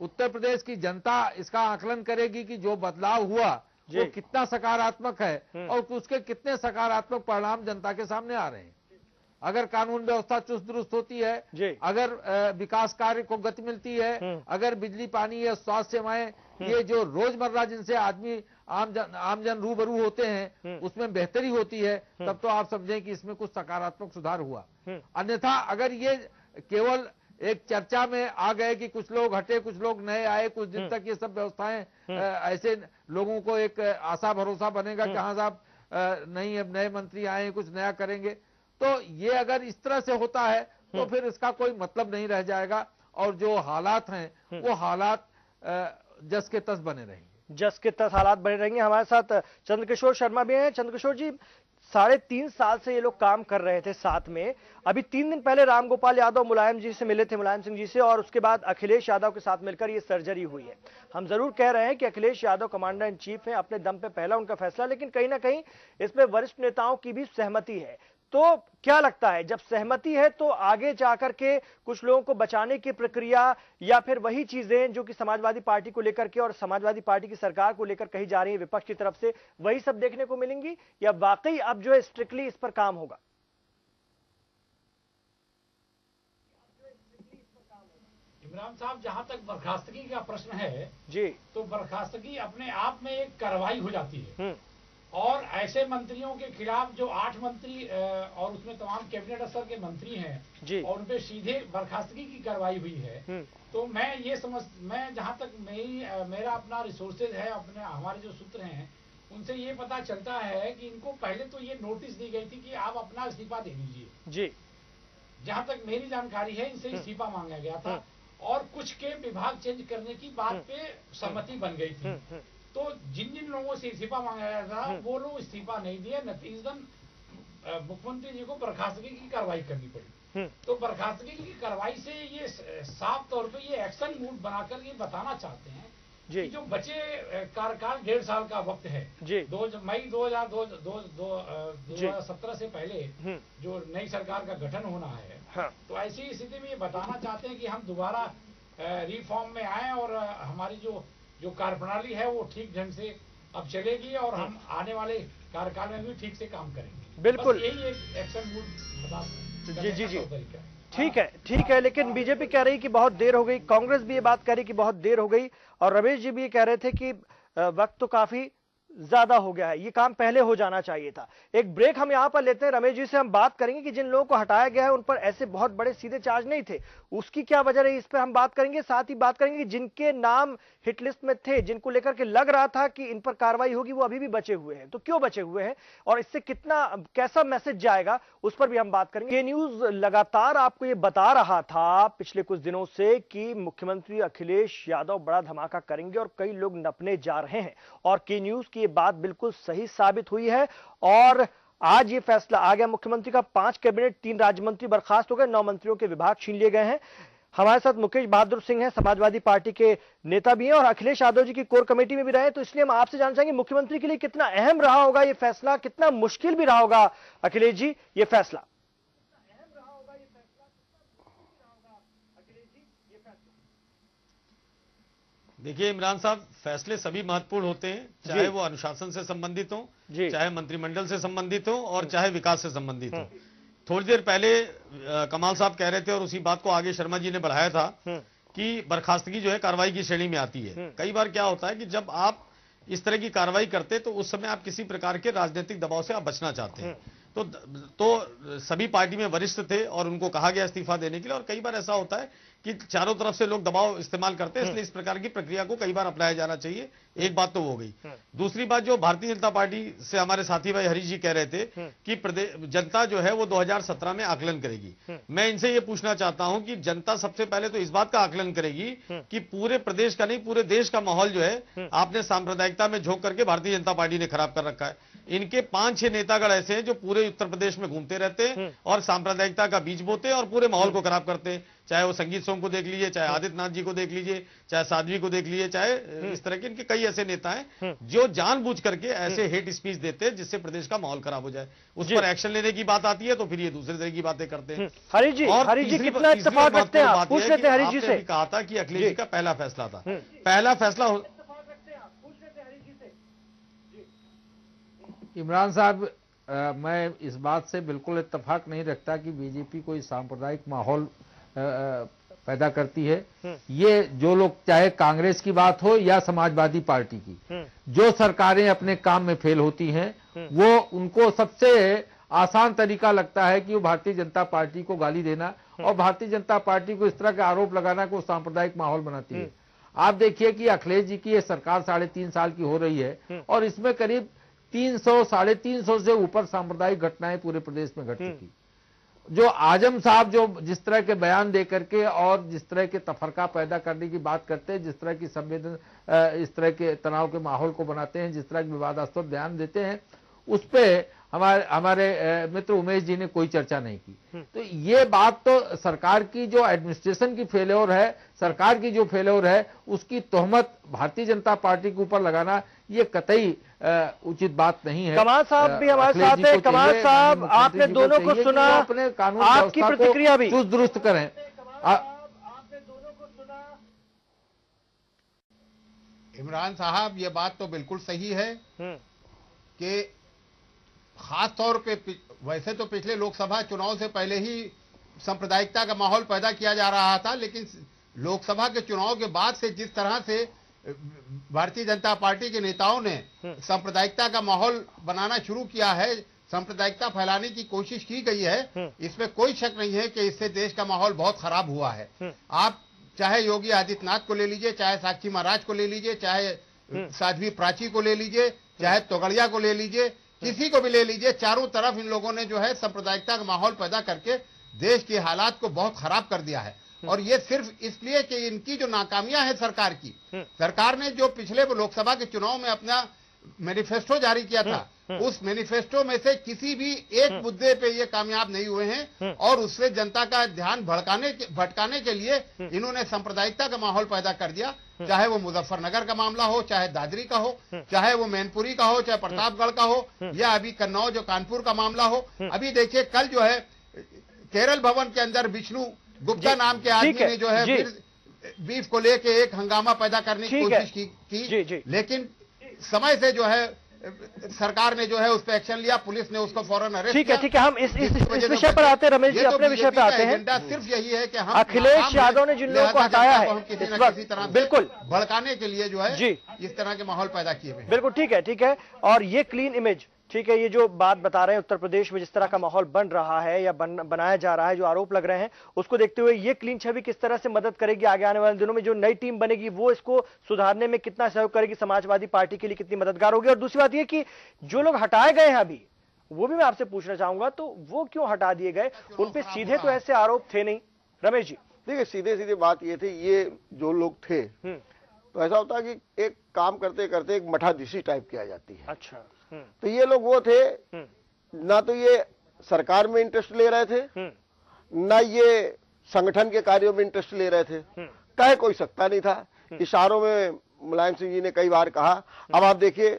उत्तर प्रदेश की जनता इसका आकलन करेगी कि जो बदलाव हुआ वो कितना सकारात्मक है और उसके कितने सकारात्मक परिणाम जनता के सामने आ रहे हैं। अगर कानून व्यवस्था चुस्त दुरुस्त होती है, अगर विकास कार्य को गति मिलती है, अगर बिजली, पानी या स्वास्थ्य सेवाएं, ये जो रोजमर्रा जिनसे आदमी आमजन रूबरू होते हैं, उसमें बेहतरी होती है, तब तो आप समझें कि इसमें कुछ सकारात्मक सुधार हुआ। अन्यथा अगर ये केवल एक चर्चा में आ गए कि कुछ लोग हटे, कुछ लोग नए आए, कुछ दिन तक ये सब व्यवस्थाएं ऐसे लोगों को एक आशा भरोसा बनेगा कि हाँ साहब नहीं, अब नए मंत्री आए, कुछ नया करेंगे, तो ये अगर इस तरह से होता है तो फिर इसका कोई मतलब नहीं रह जाएगा और जो हालात हैं वो हालात जस के तस बने रहेंगे। जस के तस हालात बने रहेंगे। हमारे साथ चंद्रकिशोर शर्मा भी हैं। चंद्रकिशोर जी, 3.5 साल से ये लोग काम कर रहे थे साथ में। अभी 3 दिन पहले रामगोपाल यादव मुलायम जी से मिले थे, मुलायम सिंह जी से, और उसके बाद अखिलेश यादव के साथ मिलकर ये सर्जरी हुई है। हम जरूर कह रहे हैं कि Akhilesh Yadav commander in chief हैं, अपने दम पे पहला उनका फैसला, लेकिन कहीं ना कहीं इसमें वरिष्ठ नेताओं की भी सहमति है। तो क्या लगता है, जब सहमति है तो आगे जाकर के कुछ लोगों को बचाने की प्रक्रिया या फिर वही चीजें जो कि समाजवादी पार्टी को लेकर के और समाजवादी पार्टी की सरकार को लेकर कही जा रही है विपक्ष की तरफ से, वही सब देखने को मिलेंगी या वाकई अब जो है स्ट्रिक्टली इस पर काम होगा? इमरान साहब, जहां तक बर्खास्तगी का प्रश्न है जी, तो बर्खास्तगी अपने आप में एक कार्रवाई हो जाती है और ऐसे मंत्रियों के खिलाफ जो 8 मंत्री और उसमें तमाम कैबिनेट स्तर के मंत्री हैं और उन पे सीधे बर्खास्तगी की कार्रवाई हुई है। तो मैं जहां तक मेरा अपना रिसोर्सेज है, अपने हमारे जो सूत्र हैं, उनसे ये पता चलता है कि इनको पहले तो ये नोटिस दी गई थी कि आप अपना इस्तीफा दे दीजिए जी। जहां तक मेरी जानकारी है, इनसे इस्तीफा मांगा गया था और कुछ के विभाग चेंज करने की बात पे सहमति बन गई थी। तो जिन जिन लोगों से इस्तीफा मांगा गया था वो लोग इस्तीफा नहीं दिए, नतीजतन मुख्यमंत्री जी को बर्खास्तगी की कार्रवाई करनी पड़ी। तो बर्खास्तगी की कार्रवाई से ये साफ तौर पे ये एक्शन मूड बनाकर ये बताना चाहते हैं कि जो बचे कार्यकाल 1.5 साल का वक्त है, मई 2017 से पहले जो नई सरकार का गठन होना है, तो ऐसी स्थिति में ये बताना चाहते हैं कि हम दोबारा रिफॉर्म में आए और हमारी जो कार्यप्रणाली है वो ठीक ढंग से अब चलेगी और हम आने वाले कार्यकाल में भी ठीक से काम करेंगे। बिल्कुल, यही एक एक्शन मूड जी। ठीक है, लेकिन बीजेपी कह रही कि बहुत देर हो गई, कांग्रेस भी ये बात कह रही कि बहुत देर हो गई, और रमेश जी भी ये कह रहे थे कि वक्त तो काफी ज्यादा हो गया है, ये काम पहले हो जाना चाहिए था। एक ब्रेक हम यहां पर लेते हैं। रमेश जी से हम बात करेंगे कि जिन लोगों को हटाया गया है उन पर ऐसे बहुत बड़े सीधे चार्ज नहीं थे, उसकी क्या वजह रही, इस पर हम बात करेंगे। साथ ही बात करेंगे कि जिनके नाम हिट लिस्ट में थे, जिनको लेकर के लग रहा था कि इन पर कार्रवाई होगी, वो अभी भी बचे हुए हैं, तो क्यों बचे हुए हैं और इससे कैसा मैसेज जाएगा, उस पर भी हम बात करेंगे। ये न्यूज लगातार आपको ये बता रहा था पिछले कुछ दिनों से कि मुख्यमंत्री अखिलेश यादव बड़ा धमाका करेंगे और कई लोग नपने जा रहे हैं, और के न्यूज की ये बात बिल्कुल सही साबित हुई है। और आज ये फैसला आ गया मुख्यमंत्री का, 5 कैबिनेट, 3 राज्य मंत्री बर्खास्त हो गए, 9 मंत्रियों के विभाग छीन लिए गए हैं। हमारे साथ मुकेश बहादुर सिंह हैं, समाजवादी पार्टी के नेता भी हैं और अखिलेश यादव जी की कोर कमेटी में भी रहे, तो इसलिए हम आपसे जानना चाहेंगे मुख्यमंत्री के लिए कितना अहम रहा होगा ये फैसला, कितना मुश्किल भी रहा होगा अखिलेश जी ये फैसला? देखिए इमरान साहब, फैसले सभी महत्वपूर्ण होते हैं, चाहे वो अनुशासन से संबंधित हो, चाहे मंत्रिमंडल से संबंधित हो और चाहे विकास से संबंधित हो। थोड़ी देर पहले कमाल साहब कह रहे थे और उसी बात को आगे शर्मा जी ने बढ़ाया था कि बर्खास्तगी जो है कार्रवाई की श्रेणी में आती है। कई बार क्या होता है कि जब आप इस तरह की कार्रवाई करते तो उस समय आप किसी प्रकार के राजनीतिक दबाव से आप बचना चाहते हैं, तो सभी पार्टी में वरिष्ठ थे और उनको कहा गया इस्तीफा देने के लिए। और कई बार ऐसा होता है कि चारों तरफ से लोग दबाव इस्तेमाल करते हैं, इसलिए इस प्रकार की प्रक्रिया को कई बार अपनाया जाना चाहिए। एक बात तो हो गई। दूसरी बात, जो भारतीय जनता पार्टी से हमारे साथी भाई हरीश जी कह रहे थे कि जनता जो है वो 2017 में आकलन करेगी। मैं इनसे ये पूछना चाहता हूं कि जनता सबसे पहले तो इस बात का आकलन करेगी कि पूरे प्रदेश का नहीं, पूरे देश का माहौल जो है आपने सांप्रदायिकता में झोंक करके भारतीय जनता पार्टी ने खराब कर रखा है। इनके 5-6 नेतागण ऐसे हैं जो पूरे उत्तर प्रदेश में घूमते रहते हैं और सांप्रदायिकता का बीज बोते हैं और पूरे माहौल को खराब करते हैं। चाहे वो संगीत सोम को देख लीजिए, चाहे आदित्यनाथ जी को देख लीजिए, चाहे साध्वी को देख लीजिए, चाहे इस तरह के इनके कई ऐसे नेता हैं जो जानबूझ करके ऐसे हेट स्पीच देते हैं जिससे प्रदेश का माहौल खराब हो जाए। उस पर एक्शन लेने की बात आती है तो फिर ये दूसरे तरह की बातें करते हैं। हरीश जी कितना इत्तेफाक रखते हैं आप? पूछ लेते हैं हरीश जी से। कहा था कि अखिलेश जी का पहला फैसला था, पहला फैसला। इमरान साहब, मैं इस बात से बिल्कुल इत्तेफाक नहीं रखता कि बीजेपी कोई सांप्रदायिक माहौल पैदा करती है। ये जो लोग, चाहे कांग्रेस की बात हो या समाजवादी पार्टी की, जो सरकारें अपने काम में फेल होती हैं वो उनको सबसे आसान तरीका लगता है कि वो भारतीय जनता पार्टी को गाली देना और भारतीय जनता पार्टी को इस तरह के आरोप लगाना कि वो सांप्रदायिक माहौल बनाती है। आप देखिए कि अखिलेश जी की ये सरकार 3.5 साल की हो रही है और इसमें करीब 300-350 से ऊपर सांप्रदायिक घटनाएं पूरे प्रदेश में घट चुकी। जो आजम साहब जो जिस तरह के बयान दे करके और जिस तरह के तफरका पैदा करने की बात करते हैं, जिस तरह की इस तरह के तनाव के माहौल को बनाते हैं, जिस तरह के विवादास्पद बयान देते हैं, उस पे हमारे मित्र उमेश जी ने कोई चर्चा नहीं की। तो ये बात तो सरकार की जो एडमिनिस्ट्रेशन की फेल्योर है, सरकार की जो फेल्योर है, उसकी तोहमत भारतीय जनता पार्टी के ऊपर लगाना ये कतई उचित बात नहीं है। कमाल साहब भी हमारे साथ है। कमाल साहब, आपने दोनों को सुना, अपने कानून आपकी प्रतिक्रिया भी चुस्त दुरुस्त करें। आपने दोनों को सुना। इमरान साहब, ये बात तो बिल्कुल सही है कि खास तौर पे वैसे तो पिछले लोकसभा चुनाव से पहले ही सांप्रदायिकता का माहौल पैदा किया जा रहा था, लेकिन लोकसभा के चुनाव के बाद से जिस तरह से भारतीय जनता पार्टी के नेताओं ने सांप्रदायिकता का माहौल बनाना शुरू किया है, सांप्रदायिकता फैलाने की कोशिश की गई है, इसमें कोई शक नहीं है कि इससे देश का माहौल बहुत खराब हुआ है। आप चाहे योगी आदित्यनाथ को ले लीजिए, चाहे साक्षी महाराज को ले लीजिए, चाहे साध्वी प्राची को ले लीजिए, चाहे तोगड़िया को ले लीजिए, किसी को भी ले लीजिए, चारों तरफ इन लोगों ने जो है सांप्रदायिकता का माहौल पैदा करके देश के हालात को बहुत खराब कर दिया है। और ये सिर्फ इसलिए कि इनकी जो नाकामियां हैं सरकार की, सरकार ने जो पिछले लोकसभा के चुनाव में अपना मैनिफेस्टो जारी किया था, उस मैनिफेस्टो में से किसी भी एक मुद्दे पे ये कामयाब नहीं हुए हैं और उससे जनता का ध्यान भटकाने के लिए इन्होंने सांप्रदायिकता का माहौल पैदा कर दिया। चाहे वो मुजफ्फरनगर का मामला हो, चाहे दादरी का हो, चाहे वो मैनपुरी का हो, चाहे प्रतापगढ़ का हो, या अभी कन्नौज जो कानपुर का मामला हो। अभी देखिए, कल जो है केरल भवन के अंदर विष्णु गुप्ता नाम के आदमी ने जो है फिर बीफ को लेके एक हंगामा पैदा करने की कोशिश की, लेकिन समय से जो है सरकार ने जो है उस पर एक्शन लिया, पुलिस ने उसको फौरन अरेस्ट किया। ठीक है, हम इस विषय पर आते हैं। रमेश जी, अपने विषय पर आते हैं। सिर्फ यही है कि हम अखिलेश यादव ने जिन लोगों को हटाया है किसी न किसी तरह बिल्कुल भड़काने के लिए जो है इस तरह के माहौल पैदा किए हुए। बिल्कुल ठीक है। और ये क्लीन इमेज, ठीक है, ये जो बात बता रहे हैं उत्तर प्रदेश में जिस तरह का माहौल बन रहा है या बनाया जा रहा है, जो आरोप लग रहे हैं, उसको देखते हुए ये क्लीन छवि किस तरह से मदद करेगी आगे आने वाले दिनों में? जो नई टीम बनेगी वो इसको सुधारने में कितना सहयोग करेगी, समाजवादी पार्टी के लिए कितनी मददगार होगी? और दूसरी बात ये कि जो लोग हटाए गए हैं अभी, वो भी मैं आपसे पूछना चाहूंगा, तो वो क्यों हटा दिए गए? उन पर सीधे तो ऐसे आरोप थे नहीं। रमेश जी, देखिए, सीधे बात ये थी, ये जो लोग थे तो ऐसा होता है कि एक काम करते करते एक मठाधीशी टाइप की आ जाती है। अच्छा, तो ये लोग वो थे, ना तो ये सरकार में इंटरेस्ट ले रहे थे, ना ये संगठन के कार्यों में इंटरेस्ट ले रहे थे, कहे कोई सकता नहीं था। इशारों में मुलायम सिंह जी ने कई बार कहा। अब आप देखिए,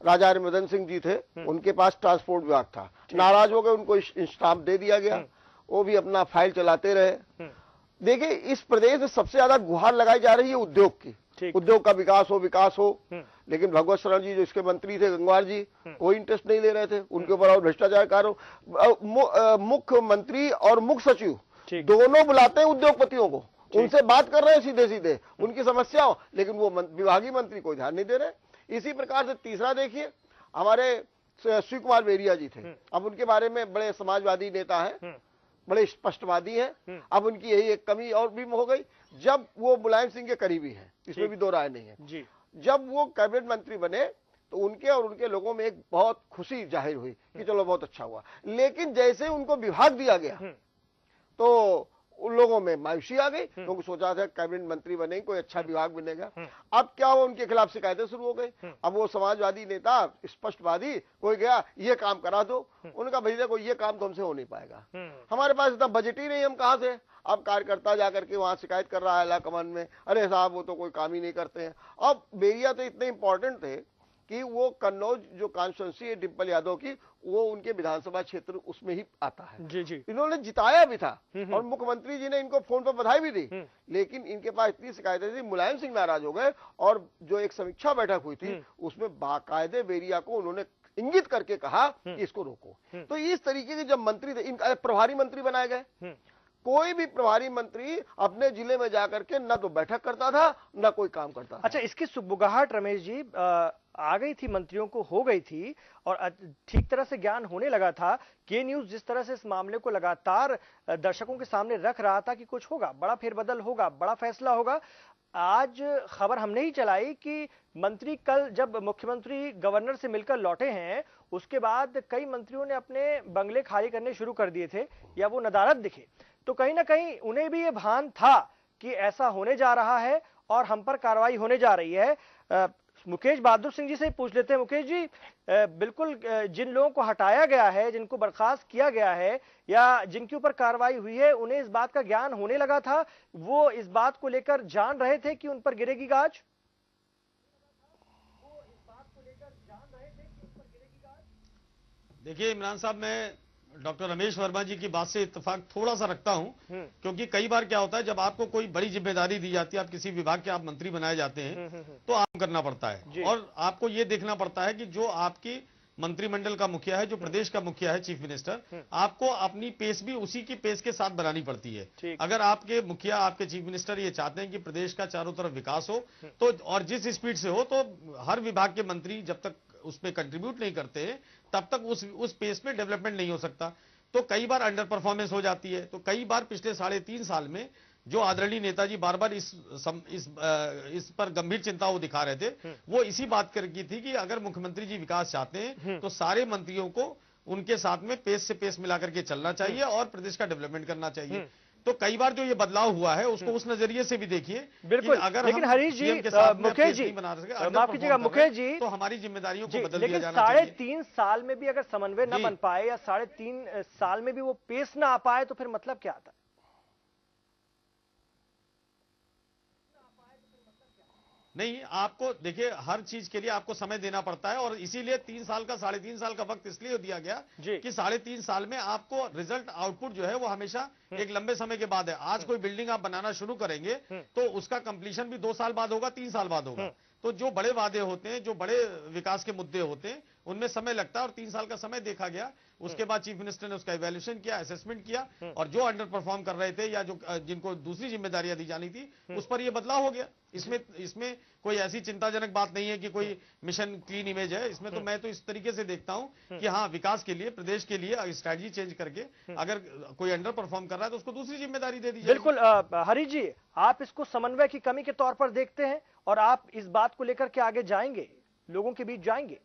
राजा हरिमदन सिंह जी थे, उनके पास ट्रांसपोर्ट विभाग था, नाराज हो गए, उनको स्टाम्प दे दिया गया, वो भी अपना फाइल चलाते रहे। देखिए, इस प्रदेश में सबसे ज्यादा गुहार लगाई जा रही है उद्योग की, उद्योग का विकास हो, लेकिन भगवत शरण जी जो इसके मंत्री थे, गंगवार जी, कोई इंटरेस्ट नहीं ले रहे थे, उनके ऊपर और भ्रष्टाचार कार्य। मुख्यमंत्री और मुख्य सचिव दोनों बुलाते हैं उद्योगपतियों को, उनसे बात कर रहे हैं सीधे उनकी समस्याओं, लेकिन वो विभागीय मंत्री कोई ध्यान नहीं दे रहे। इसी प्रकार से तीसरा देखिए, हमारे शिव कुमार बेरिया जी थे। अब उनके बारे में बड़े समाजवादी नेता हैं, बड़े स्पष्टवादी हैं। अब उनकी यही एक कमी और भी हो गई, जब वो मुलायम सिंह के करीबी हैं, इसमें भी दो राय नहीं है जी। जब वो कैबिनेट मंत्री बने तो उनके और उनके लोगों में एक बहुत खुशी जाहिर हुई कि चलो बहुत अच्छा हुआ, लेकिन जैसे उनको विभाग दिया गया तो उन लोगों में मायूसी आ गई, क्योंकि सोचा था कैबिनेट मंत्री बने कोई अच्छा विभाग बनेगा। अब क्या हुआ, उनके खिलाफ शिकायतें शुरू हो गई। अब वो समाजवादी नेता स्पष्टवादी कोई गया, ये काम करा दो, उनका भैया कोई ये काम तो हमसे हो नहीं पाएगा, हमारे पास इतना बजट ही नहीं, हम कहां से। अब कार्यकर्ता जाकर के वहां शिकायत कर रहा है इलाकमन में, अरे साहब वो तो कोई काम ही नहीं करते हैं। अब बेरिया तो इतने इंपॉर्टेंट थे कि वो कन्नौज जो कॉन्स्टिट्यूंसी है डिम्पल यादव की, वो उनके विधानसभा क्षेत्र उसमें ही आता है जी जी। इन्होंने जिताया भी था और मुख्यमंत्री जी ने इनको फोन पर बधाई भी दी, लेकिन इनके पास इतनी शिकायतें थी, मुलायम सिंह नाराज हो गए और जो एक समीक्षा बैठक हुई थी उसमें बाकायदे बेरिया को उन्होंने इंगित करके कहा कि इसको रोको। तो इस तरीके के जब मंत्री थे, प्रभारी मंत्री बनाए गए, कोई भी प्रभारी मंत्री अपने जिले में जाकर के न तो बैठक करता था न कोई काम करता था। अच्छा, इसकी सुबुगाहट रमेश जी आ गई थी, मंत्रियों को हो गई थी और ठीक तरह से ज्ञान होने लगा था। के न्यूज जिस तरह से इस मामले को लगातार दर्शकों के सामने रख रहा था कि कुछ होगा, बड़ा फेरबदल होगा, बड़ा फैसला होगा, आज खबर हमने ही चलाई कि मंत्री कल जब मुख्यमंत्री गवर्नर से मिलकर लौटे हैं, उसके बाद कई मंत्रियों ने अपने बंगले खाली करने शुरू कर दिए थे या वो नदारद दिखे, तो कहीं ना कहीं उन्हें भी ये भान था कि ऐसा होने जा रहा है और हम पर कार्रवाई होने जा रही है। मुकेश बहादुर सिंह जी से पूछ लेते हैं। मुकेश जी, बिल्कुल जिन लोगों को हटाया गया है, जिनको बर्खास्त किया गया है या जिनके ऊपर कार्रवाई हुई है, उन्हें इस बात का ज्ञान होने लगा था, वो इस बात को लेकर जान रहे थे कि उन पर गिरेगी गाज? देखिए इमरान साहब, मैं डॉक्टर रमेश वर्मा जी की बात से इत्तेफाक थोड़ा सा रखता हूं, क्योंकि कई बार क्या होता है, जब आपको कोई बड़ी जिम्मेदारी दी जाती है, आप किसी विभाग के आप मंत्री बनाए जाते हैं, तो आप करना पड़ता है और आपको ये देखना पड़ता है कि जो आपकी मंत्रिमंडल का मुखिया है, जो प्रदेश का मुखिया है, चीफ मिनिस्टर, आपको अपनी पेस भी उसी की पेस के साथ बनानी पड़ती है। अगर आपके मुखिया, आपके चीफ मिनिस्टर ये चाहते हैं कि प्रदेश का चारों तरफ विकास हो, तो और जिस स्पीड से हो, तो हर विभाग के मंत्री जब तक उसमें कंट्रीब्यूट नहीं करते हैं तब तक उस पेस में डेवलपमेंट नहीं हो सकता। तो कई बार अंडर परफॉर्मेंस हो जाती है। तो कई बार पिछले 3.5 साल में जो आदरणीय नेताजी बार बार इस पर गंभीर चिंता वो दिखा रहे थे, वो इसी बात की थी कि अगर मुख्यमंत्री जी विकास चाहते हैं तो सारे मंत्रियों को उनके साथ में पेस से पेस मिलाकर के चलना चाहिए और प्रदेश का डेवलपमेंट करना चाहिए। तो कई बार जो ये बदलाव हुआ है उसको उस नजरिए से भी देखिए। बिल्कुल, अगर लेकिन हरीश जी, मुकेश जी, माफ कीजिएगा मुकेश जी, तो हमारी जिम्मेदारियों को बदल दिया जाना चाहिए। 3.5 साल में भी अगर समन्वय न बन पाए या 3.5 साल में भी वो पेस ना आ पाए, तो फिर मतलब क्या आता है? नहीं, आपको देखिए हर चीज के लिए आपको समय देना पड़ता है और इसीलिए 3 साल का 3.5 साल का वक्त इसलिए दिया गया कि 3.5 साल में आपको रिजल्ट आउटपुट जो है वो हमेशा एक लंबे समय के बाद है। आज कोई बिल्डिंग आप बनाना शुरू करेंगे तो उसका कंप्लीशन भी 2 साल बाद होगा, 3 साल बाद होगा। तो जो बड़े वादे होते हैं, जो बड़े विकास के मुद्दे होते हैं, उनमें समय लगता है और 3 साल का समय देखा गया। उसके बाद चीफ मिनिस्टर ने उसका इवैल्यूएशन किया, असेसमेंट किया और जो अंडर परफॉर्म कर रहे थे या जो जिनको दूसरी जिम्मेदारियां दी जानी थी, उस पर यह बदलाव हो गया। इसमें कोई ऐसी चिंताजनक बात नहीं है कि कोई मिशन क्लीन इमेज है। इसमें तो मैं तो इस तरीके से देखता हूं कि हाँ, विकास के लिए, प्रदेश के लिए स्ट्रैटेजी चेंज करके अगर कोई अंडर परफॉर्म कर रहा है तो उसको दूसरी जिम्मेदारी दे दी जाए। बिल्कुल हरीश जी, आप इसको समन्वय की कमी के तौर पर देखते हैं और आप इस बात को लेकर के आगे जाएंगे, लोगों के बीच जाएंगे?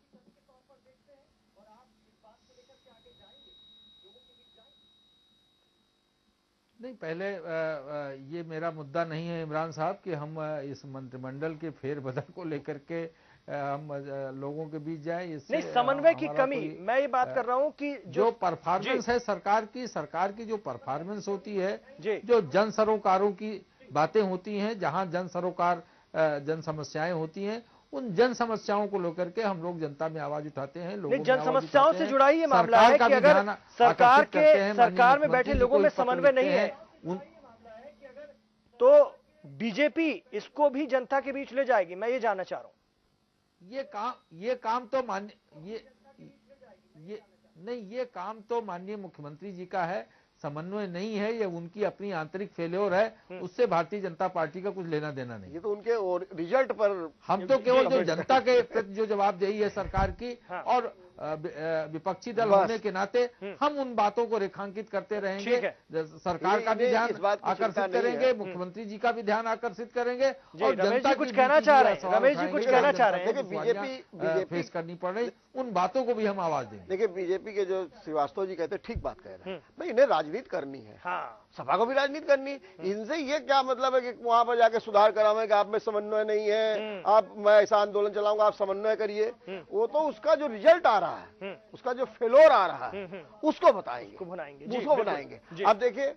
नहीं, पहले ये मेरा मुद्दा नहीं है इमरान साहब कि हम इस मंत्रिमंडल के फेरबदल को लेकर के हम लोगों के बीच जाए। नहीं, समन्वय की कमी, मैं ये बात कर रहा हूं कि जो परफॉर्मेंस है सरकार की जो परफॉर्मेंस होती है, जो जन सरोकारों की बातें होती हैं, जहां जन सरोकार जन समस्याएं होती हैं, उन जन समस्याओं को लेकर के हम लोग जनता में आवाज उठाते हैं। लोगों जन समस्याओं से जुड़ा ही ये मामला है कि अगर सरकार में बैठे लोगों में समन्वय नहीं है तो बीजेपी इसको भी जनता के बीच ले जाएगी। मैं ये जानना चाह रहा हूं। ये काम तो माननीय मुख्यमंत्री जी का है, समन्वय नहीं है। ये उनकी अपनी आंतरिक फेल्योर है, उससे भारतीय जनता पार्टी का कुछ लेना देना नहीं। ये तो उनके रिजल्ट पर हम तो केवल जो जनता के प्रति जो जवाबदेही है सरकार की और विपक्षी दल होने के नाते हम उन बातों को रेखांकित करते रहेंगे। सरकार का भी ध्यान आकर्षित करेंगे, मुख्यमंत्री जी का भी ध्यान आकर्षित करेंगे और जनता कुछ कहना चाह रहे हैं, रमेश जी कुछ कहना चाह रहे हैं। बीजेपी फेस करनी पड़ रही, उन बातों को भी हम आवाज देंगे। देखिए बीजेपी के जो श्रीवास्तव जी कहते हैं ठीक बात कह रहे हैं, भाई इन्हें राजनीति करनी है, सपा को भी राजनीति करनी। इनसे ये क्या मतलब है कि वहां पर जाके सुधार करावे कि आप में समन्वय नहीं है, आप मैं ऐसा आंदोलन चलाऊंगा, आप समन्वय करिए। वो तो उसका जो रिजल्ट आ रहा है, उसका जो फेलोर आ रहा है, उसको बताएंगे, उसको बनाएंगे। अब देखिए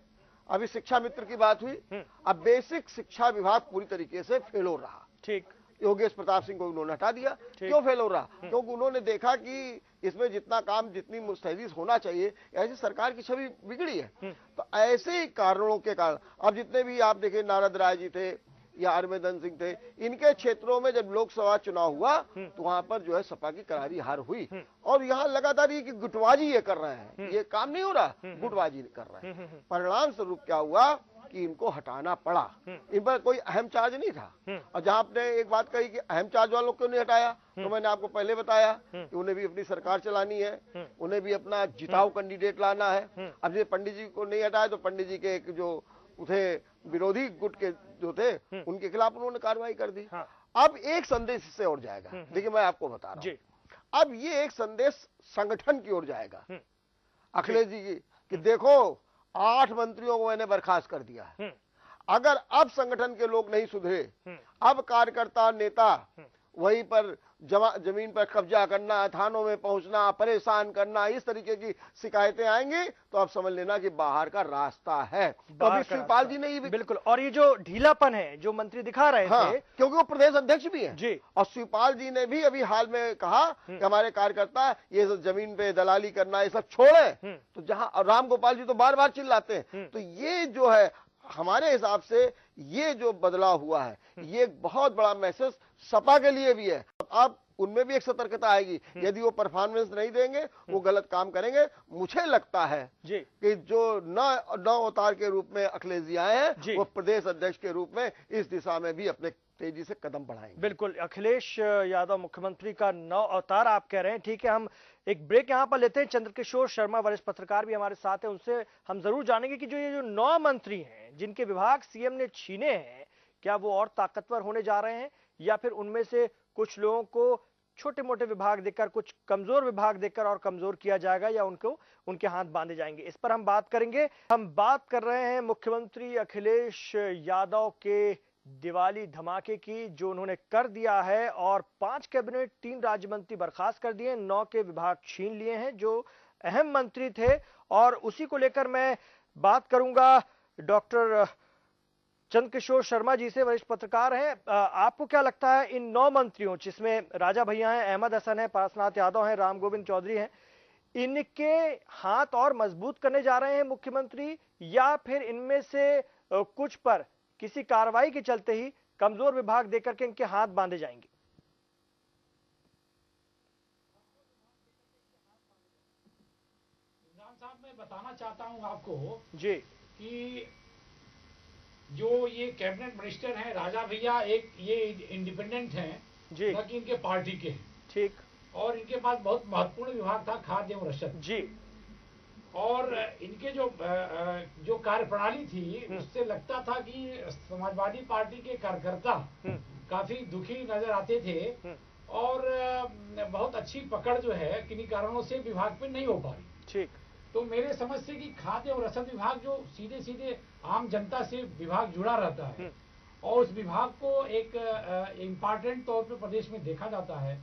अभी शिक्षा मित्र की बात हुई, अब बेसिक शिक्षा विभाग पूरी तरीके से फेलोर रहा। ठीक, योगेश प्रताप सिंह को उन्होंने हटा दिया। क्यों फेल हो रहा? क्योंकि उन्होंने देखा कि इसमें जितना काम जितनी मुस्तैदी होना चाहिए, ऐसी सरकार की छवि बिगड़ी है। तो ऐसे ही कारणों के कारण अब जितने भी आप देखें, नारद राय जी थे या हरमोहन सिंह थे, इनके क्षेत्रों में जब लोकसभा चुनाव हुआ तो वहां पर जो है सपा की करारी हार हुई। और यहाँ लगातार ये कि गुटबाजी ये कर रहे हैं, ये काम नहीं हो रहा, गुटबाजी कर रहे हैं। परिणाम स्वरूप क्या हुआ कि इनको हटाना पड़ा। इन पर कोई अहम चार्ज नहीं था। और जहां आपने एक बात कही कि अहम चार्ज वालों को नहीं हटाया, तो मैंने आपको पहले बताया कि उन्हें भी अपनी सरकार चलानी है, उन्हें भी अपना जिताऊ कैंडिडेट लाना है। अब ये पंडित जी को नहीं हटाया तो पंडित जी के एक जो थे विरोधी गुट के जो थे, उनके खिलाफ उन्होंने कार्रवाई कर दी। अब एक संदेश इससे और जाएगा। देखिए मैं आपको बता रहा हूं, अब ये एक संदेश संगठन की ओर जाएगा अखिलेश जी की, कि देखो 8 मंत्रियों को मैंने बर्खास्त कर दिया है। अगर अब संगठन के लोग नहीं सुधरे, अब कार्यकर्ता नेता वहीं पर जमीन पर कब्जा करना, थानों में पहुंचना, परेशान करना, इस तरीके की शिकायतें आएंगी, तो आप समझ लेना कि बाहर का रास्ता है। तो अभी शिवपाल जी ने ये बिल्कुल, और ये जो ढीलापन है जो मंत्री दिखा रहे थे, क्योंकि वो प्रदेश अध्यक्ष भी है जी, और शिवपाल जी ने भी अभी हाल में कहा कि हमारे कार्यकर्ता ये सब जमीन पे दलाली करना ये सब छोड़े। तो जहां राम गोपाल जी तो बार बार चिल्लाते हैं, तो ये जो है हमारे हिसाब से ये जो बदलाव हुआ है, ये एक बहुत बड़ा मैसेज सपा के लिए भी है। अब उनमें भी एक सतर्कता आएगी, यदि वो परफॉर्मेंस नहीं देंगे, वो गलत काम करेंगे। मुझे लगता है जी कि जो नौ अवतार के रूप में अखिलेश जी आए हैं, वो प्रदेश अध्यक्ष के रूप में इस दिशा में भी अपने तेजी से कदम बढ़ाएंगे। बिल्कुल, अखिलेश यादव मुख्यमंत्री का नौ अवतार आप कह रहे हैं। ठीक है, हम एक ब्रेक यहां पर लेते हैं। चंद्रकिशोर शर्मा वरिष्ठ पत्रकार भी हमारे साथ हैं, उनसे हम जरूर जानेंगे कि ये जो 9 मंत्री हैं जिनके विभाग सीएम ने छीने हैं, क्या वो और ताकतवर होने जा रहे हैं या फिर उनमें से कुछ लोगों को छोटे मोटे विभाग देकर, कुछ कमजोर विभाग देकर और कमजोर किया जाएगा या उनको उनके हाथ बांधे जाएंगे। इस पर हम बात करेंगे। हम बात कर रहे हैं मुख्यमंत्री अखिलेश यादव के दिवाली धमाके की, जो उन्होंने कर दिया है, और 5 कैबिनेट 3 राज्य मंत्री बर्खास्त कर दिए, 9 के विभाग छीन लिए हैं जो अहम मंत्री थे। और उसी को लेकर मैं बात करूंगा डॉक्टर चंद्रकिशोर शर्मा जी से, वरिष्ठ पत्रकार हैं। आपको क्या लगता है इन 9 मंत्रियों, जिसमें राजा भैया हैं, अहमद हसन है, पार्श्वनाथ यादव हैं, राम गोविंद चौधरी हैं, इनके हाथ और मजबूत करने जा रहे हैं मुख्यमंत्री, या फिर इनमें से कुछ पर किसी कार्रवाई के चलते ही कमजोर विभाग देकर के इनके हाथ बांधे जाएंगे? इमरान साहब, मैं बताना चाहता हूं आपको जी कि जो ये कैबिनेट मिनिस्टर हैं राजा भैया, एक ये इंडिपेंडेंट हैं जी, न कि इनके पार्टी के हैं। ठीक, और इनके पास बहुत महत्वपूर्ण विभाग था, खाद्य एवं रसद जी, और इनके जो कार्यप्रणाली थी उससे लगता था कि समाजवादी पार्टी के कार्यकर्ता काफी दुखी नजर आते थे, और बहुत अच्छी पकड़ जो है किन्हीं कारणों से विभाग पे नहीं हो पा रही। ठीक, तो मेरे समझ से कि खाद्य और रसद विभाग जो सीधे सीधे आम जनता से विभाग जुड़ा रहता है और उस विभाग को एक इम्पोर्टेंट तौर पे प्रदेश में देखा जाता है,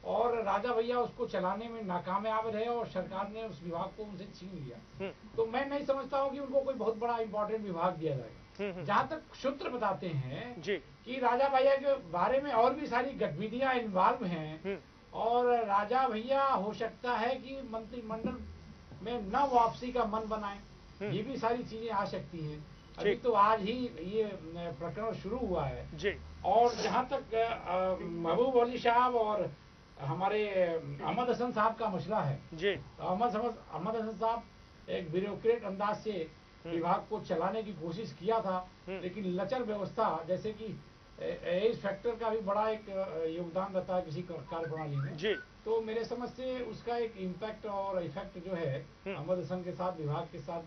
और राजा भैया उसको चलाने में नाकामयाब रहे और सरकार ने उस विभाग को उनसे छीन लिया। तो मैं नहीं समझता हूँ कि उनको कोई बहुत बड़ा इम्पोर्टेंट विभाग दिया जाएगा। जहाँ तक सूत्र बताते हैं जी कि राजा भैया के बारे में और भी सारी गतिविधियां इन्वॉल्व हैं, और राजा भैया हो सकता है कि मंत्रिमंडल में न वापसी का मन बनाए, ये भी सारी चीजें आ सकती हैं। अभी तो आज ही ये प्रकरण शुरू हुआ है जी। और जहाँ तक महबूब अली साहब और हमारे अहमद हसन साहब का मसला है जी, अहमद हसन साहब एक ब्यूरोक्रेट अंदाज से विभाग को चलाने की कोशिश किया था, लेकिन लचर व्यवस्था, जैसे कि एज फैक्टर का भी बड़ा एक योगदान रहता है किसी कार्यप्रणाली में जी, तो मेरे समझ से उसका एक इम्पैक्ट और इफेक्ट जो है अहमद हसन के साथ, विभाग के साथ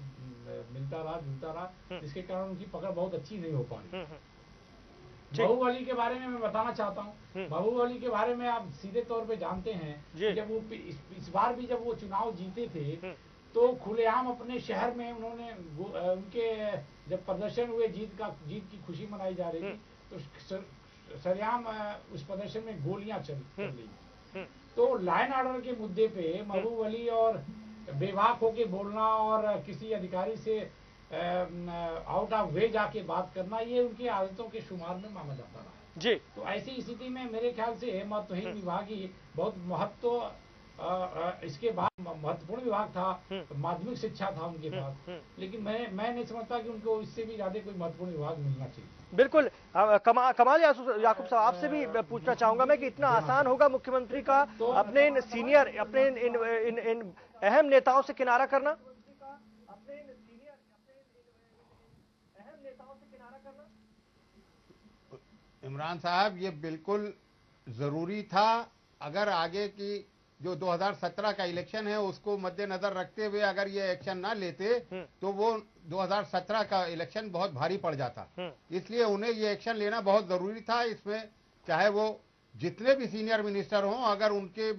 मिलता रहा, जुलता रहा, जिसके कारण उनकी पकड़ बहुत अच्छी नहीं हो पा रही। बाहुबली के बारे में मैं बताना चाहता हूँ। बाहुबली के बारे में आप सीधे तौर पे जानते हैं, जब वो इस बार भी जब वो चुनाव जीते थे तो खुलेआम अपने शहर में उन्होंने उनके जब प्रदर्शन हुए, जीत की खुशी मनाई जा रही थी, तो सरेआम उस प्रदर्शन में गोलियां चल रही। तो लाइन ऑर्डर के मुद्दे पे महबूब अली और बेबाक होके बोलना और किसी अधिकारी से आउट ऑफ वे जाके बात करना, ये उनकी आदतों के शुमार में माना जाता रहा जी। तो ऐसी स्थिति में मेरे ख्याल से महत्वहीन विभाग ही बहुत इसके बाद महत्वपूर्ण विभाग था, माध्यमिक शिक्षा था उनके पास, लेकिन मैं नहीं समझता कि उनको इससे भी ज्यादा कोई महत्वपूर्ण विभाग मिलना चाहिए। बिल्कुल। कमाल याकूब साहब, आपसे भी पूछना चाहूंगा मैं कि इतना आसान होगा मुख्यमंत्री का अपने इन सीनियर, अपने इन अहम नेताओं से किनारा करना? इमरान साहब, ये बिल्कुल जरूरी था। अगर आगे की जो 2017 का इलेक्शन है उसको मद्देनजर रखते हुए अगर ये एक्शन ना लेते तो वो 2017 का इलेक्शन बहुत भारी पड़ जाता। इसलिए उन्हें ये एक्शन लेना बहुत जरूरी था। इसमें चाहे वो जितने भी सीनियर मिनिस्टर हों, अगर उनके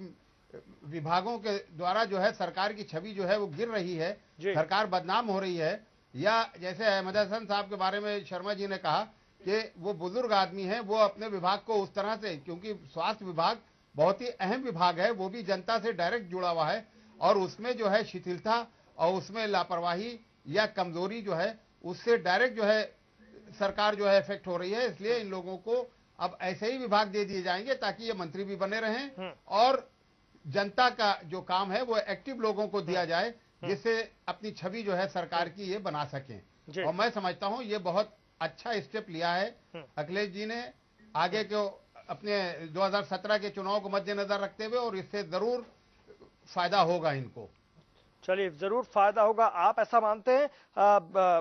विभागों के द्वारा जो है सरकार की छवि जो है वो गिर रही है, सरकार बदनाम हो रही है, या जैसे अहमद हसन साहब के बारे में शर्मा जी ने कहा कि वो बुजुर्ग आदमी है, वो अपने विभाग को उस तरह से, क्योंकि स्वास्थ्य विभाग बहुत ही अहम विभाग है, वो भी जनता से डायरेक्ट जुड़ा हुआ है, और उसमें जो है शिथिलता और उसमें लापरवाही या कमजोरी जो है उससे डायरेक्ट जो है सरकार जो है इफेक्ट हो रही है। इसलिए इन लोगों को अब ऐसे ही विभाग दे दिए जाएंगे ताकि ये मंत्री भी बने रहें और जनता का जो काम है वो एक्टिव लोगों को दिया जाए, जिससे अपनी छवि जो है सरकार की ये बना सकें। और मैं समझता हूं ये बहुत अच्छा स्टेप लिया है अखिलेश जी ने आगे के अपने 2017 के चुनाव को मद्देनजर रखते हुए, और इससे जरूर फायदा होगा इनको। चलिए, जरूर फायदा होगा, आप ऐसा मानते हैं?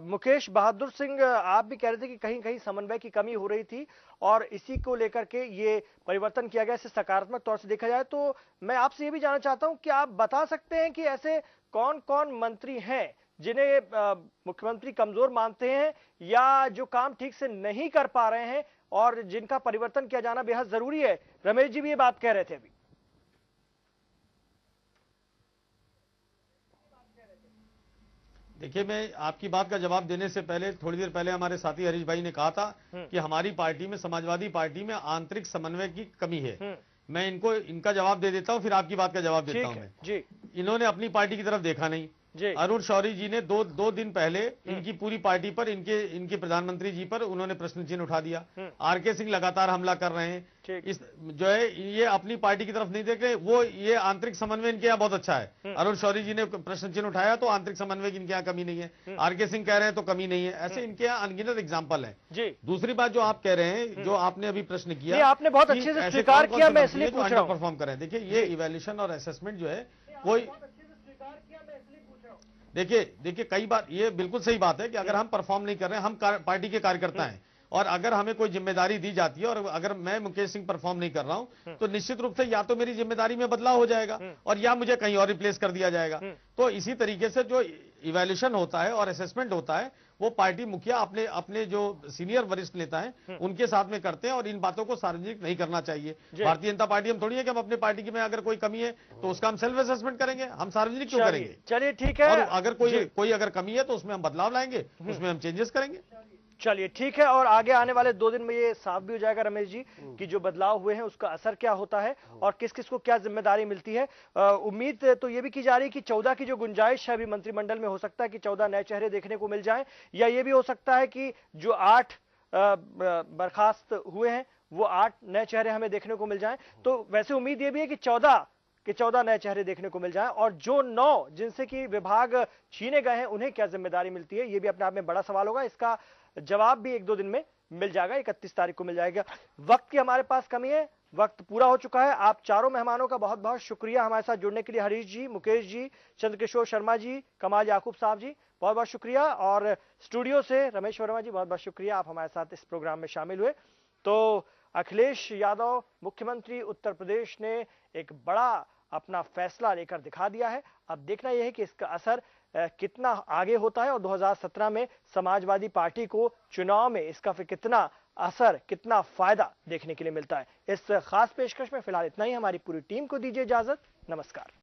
मुकेश बहादुर सिंह, आप भी कह रहे थे कि कहीं कहीं समन्वय की कमी हो रही थी और इसी को लेकर के ये परिवर्तन किया गया, इसे सकारात्मक तौर से देखा जाए। तो मैं आपसे ये भी जानना चाहता हूं कि आप बता सकते हैं कि ऐसे कौन कौन मंत्री हैं जिन्हें मुख्यमंत्री कमजोर मानते हैं या जो काम ठीक से नहीं कर पा रहे हैं और जिनका परिवर्तन किया जाना बेहद जरूरी है? रमेश जी भी ये बात कह रहे थे अभी। देखिए, मैं आपकी बात का जवाब देने से पहले थोड़ी देर पहले हमारे साथी हरीश भाई ने कहा था कि हमारी पार्टी में, समाजवादी पार्टी में आंतरिक समन्वय की कमी है। मैं इनका जवाब दे देता हूं, फिर आपकी बात का जवाब देता हूं मैं जी। इन्होंने अपनी पार्टी की तरफ देखा नहीं। अरुण शौरी जी ने दो दिन पहले इनकी पूरी पार्टी पर, इनके प्रधानमंत्री जी पर उन्होंने प्रश्न चिन्ह उठा दिया। आरके सिंह लगातार हमला कर रहे हैं। इस जो है ये अपनी पार्टी की तरफ नहीं देख रहे, वो ये आंतरिक समन्वय इनके यहाँ बहुत अच्छा है। अरुण शौरी जी ने प्रश्न चिन्ह उठाया तो आंतरिक समन्वय की इनके यहाँ कमी नहीं है। आरके सिंह कह रहे हैं तो कमी नहीं है। ऐसे इनके यहाँ अनगिनत एग्जाम्पल है। दूसरी बात जो आप कह रहे हैं, जो आपने अभी प्रश्न किया, आपने बहुत अच्छे से स्वीकार किया, मैं इसलिए पूछ रहा हूं। परफॉर्म कर रहे हैं। देखिए, ये इवैल्यूएशन और असेसमेंट जो है कोई, देखिए कई बार ये बिल्कुल सही बात है कि अगर हम परफॉर्म नहीं कर रहे हैं, हम पार्टी के कार्यकर्ता हैं, और अगर हमें कोई जिम्मेदारी दी जाती है और अगर मैं मुकेश सिंह परफॉर्म नहीं कर रहा हूं तो निश्चित रूप से या तो मेरी जिम्मेदारी में बदलाव हो जाएगा और या मुझे कहीं और रिप्लेस कर दिया जाएगा। तो इसी तरीके से जो इवैल्यूएशन होता है और असेसमेंट होता है वो पार्टी मुखिया अपने जो सीनियर वरिष्ठ नेता हैं उनके साथ में करते हैं, और इन बातों को सार्वजनिक नहीं करना चाहिए। भारतीय जनता पार्टी हम थोड़ी है कि हम अपने पार्टी में अगर कोई कमी है तो उसका हम सेल्फ असेसमेंट करेंगे, हम सार्वजनिक क्यों करेंगे? चलिए ठीक है। और अगर कोई अगर कमी है तो उसमें हम बदलाव लाएंगे, उसमें हम चेंजेस करेंगे। चलिए ठीक है, और आगे आने वाले 2 दिन में ये साफ भी हो जाएगा रमेश जी कि जो बदलाव हुए हैं उसका असर क्या होता है और किस किस को क्या जिम्मेदारी मिलती है। उम्मीद तो ये भी की जा रही है कि 14 की जो गुंजाइश है अभी मंत्रिमंडल में, हो सकता है कि 14 नए चेहरे देखने को मिल जाएं, या ये भी हो सकता है कि जो 8 बर्खास्त हुए हैं वो 8 नए चेहरे हमें देखने को मिल जाएं। तो वैसे उम्मीद ये भी है कि 14 नए चेहरे देखने को मिल जाएं, और जो 9 जिनसे कि विभाग छीने गए हैं उन्हें क्या जिम्मेदारी मिलती है, ये भी अपने आप में बड़ा सवाल होगा। इसका जवाब भी 1-2 दिन में मिल जाएगा, 31 तारीख को मिल जाएगा। वक्त की हमारे पास कमी है, वक्त पूरा हो चुका है। आप चारों मेहमानों का बहुत बहुत शुक्रिया हमारे साथ जुड़ने के लिए। हरीश जी, मुकेश जी, चंद्रकिशोर शर्मा जी, कमाल याकूब साहब जी, बहुत बहुत शुक्रिया। और स्टूडियो से रमेश वर्मा जी, बहुत बहुत शुक्रिया, आप हमारे साथ इस प्रोग्राम में शामिल हुए। तो अखिलेश यादव मुख्यमंत्री उत्तर प्रदेश ने एक बड़ा अपना फैसला लेकर दिखा दिया है। अब देखना यह है कि इसका असर कितना आगे होता है और 2017 में समाजवादी पार्टी को चुनाव में इसका फिर कितना असर, कितना फायदा देखने के लिए मिलता है। इस खास पेशकश में फिलहाल इतना ही। हमारी पूरी टीम को दीजिए इजाजत। नमस्कार।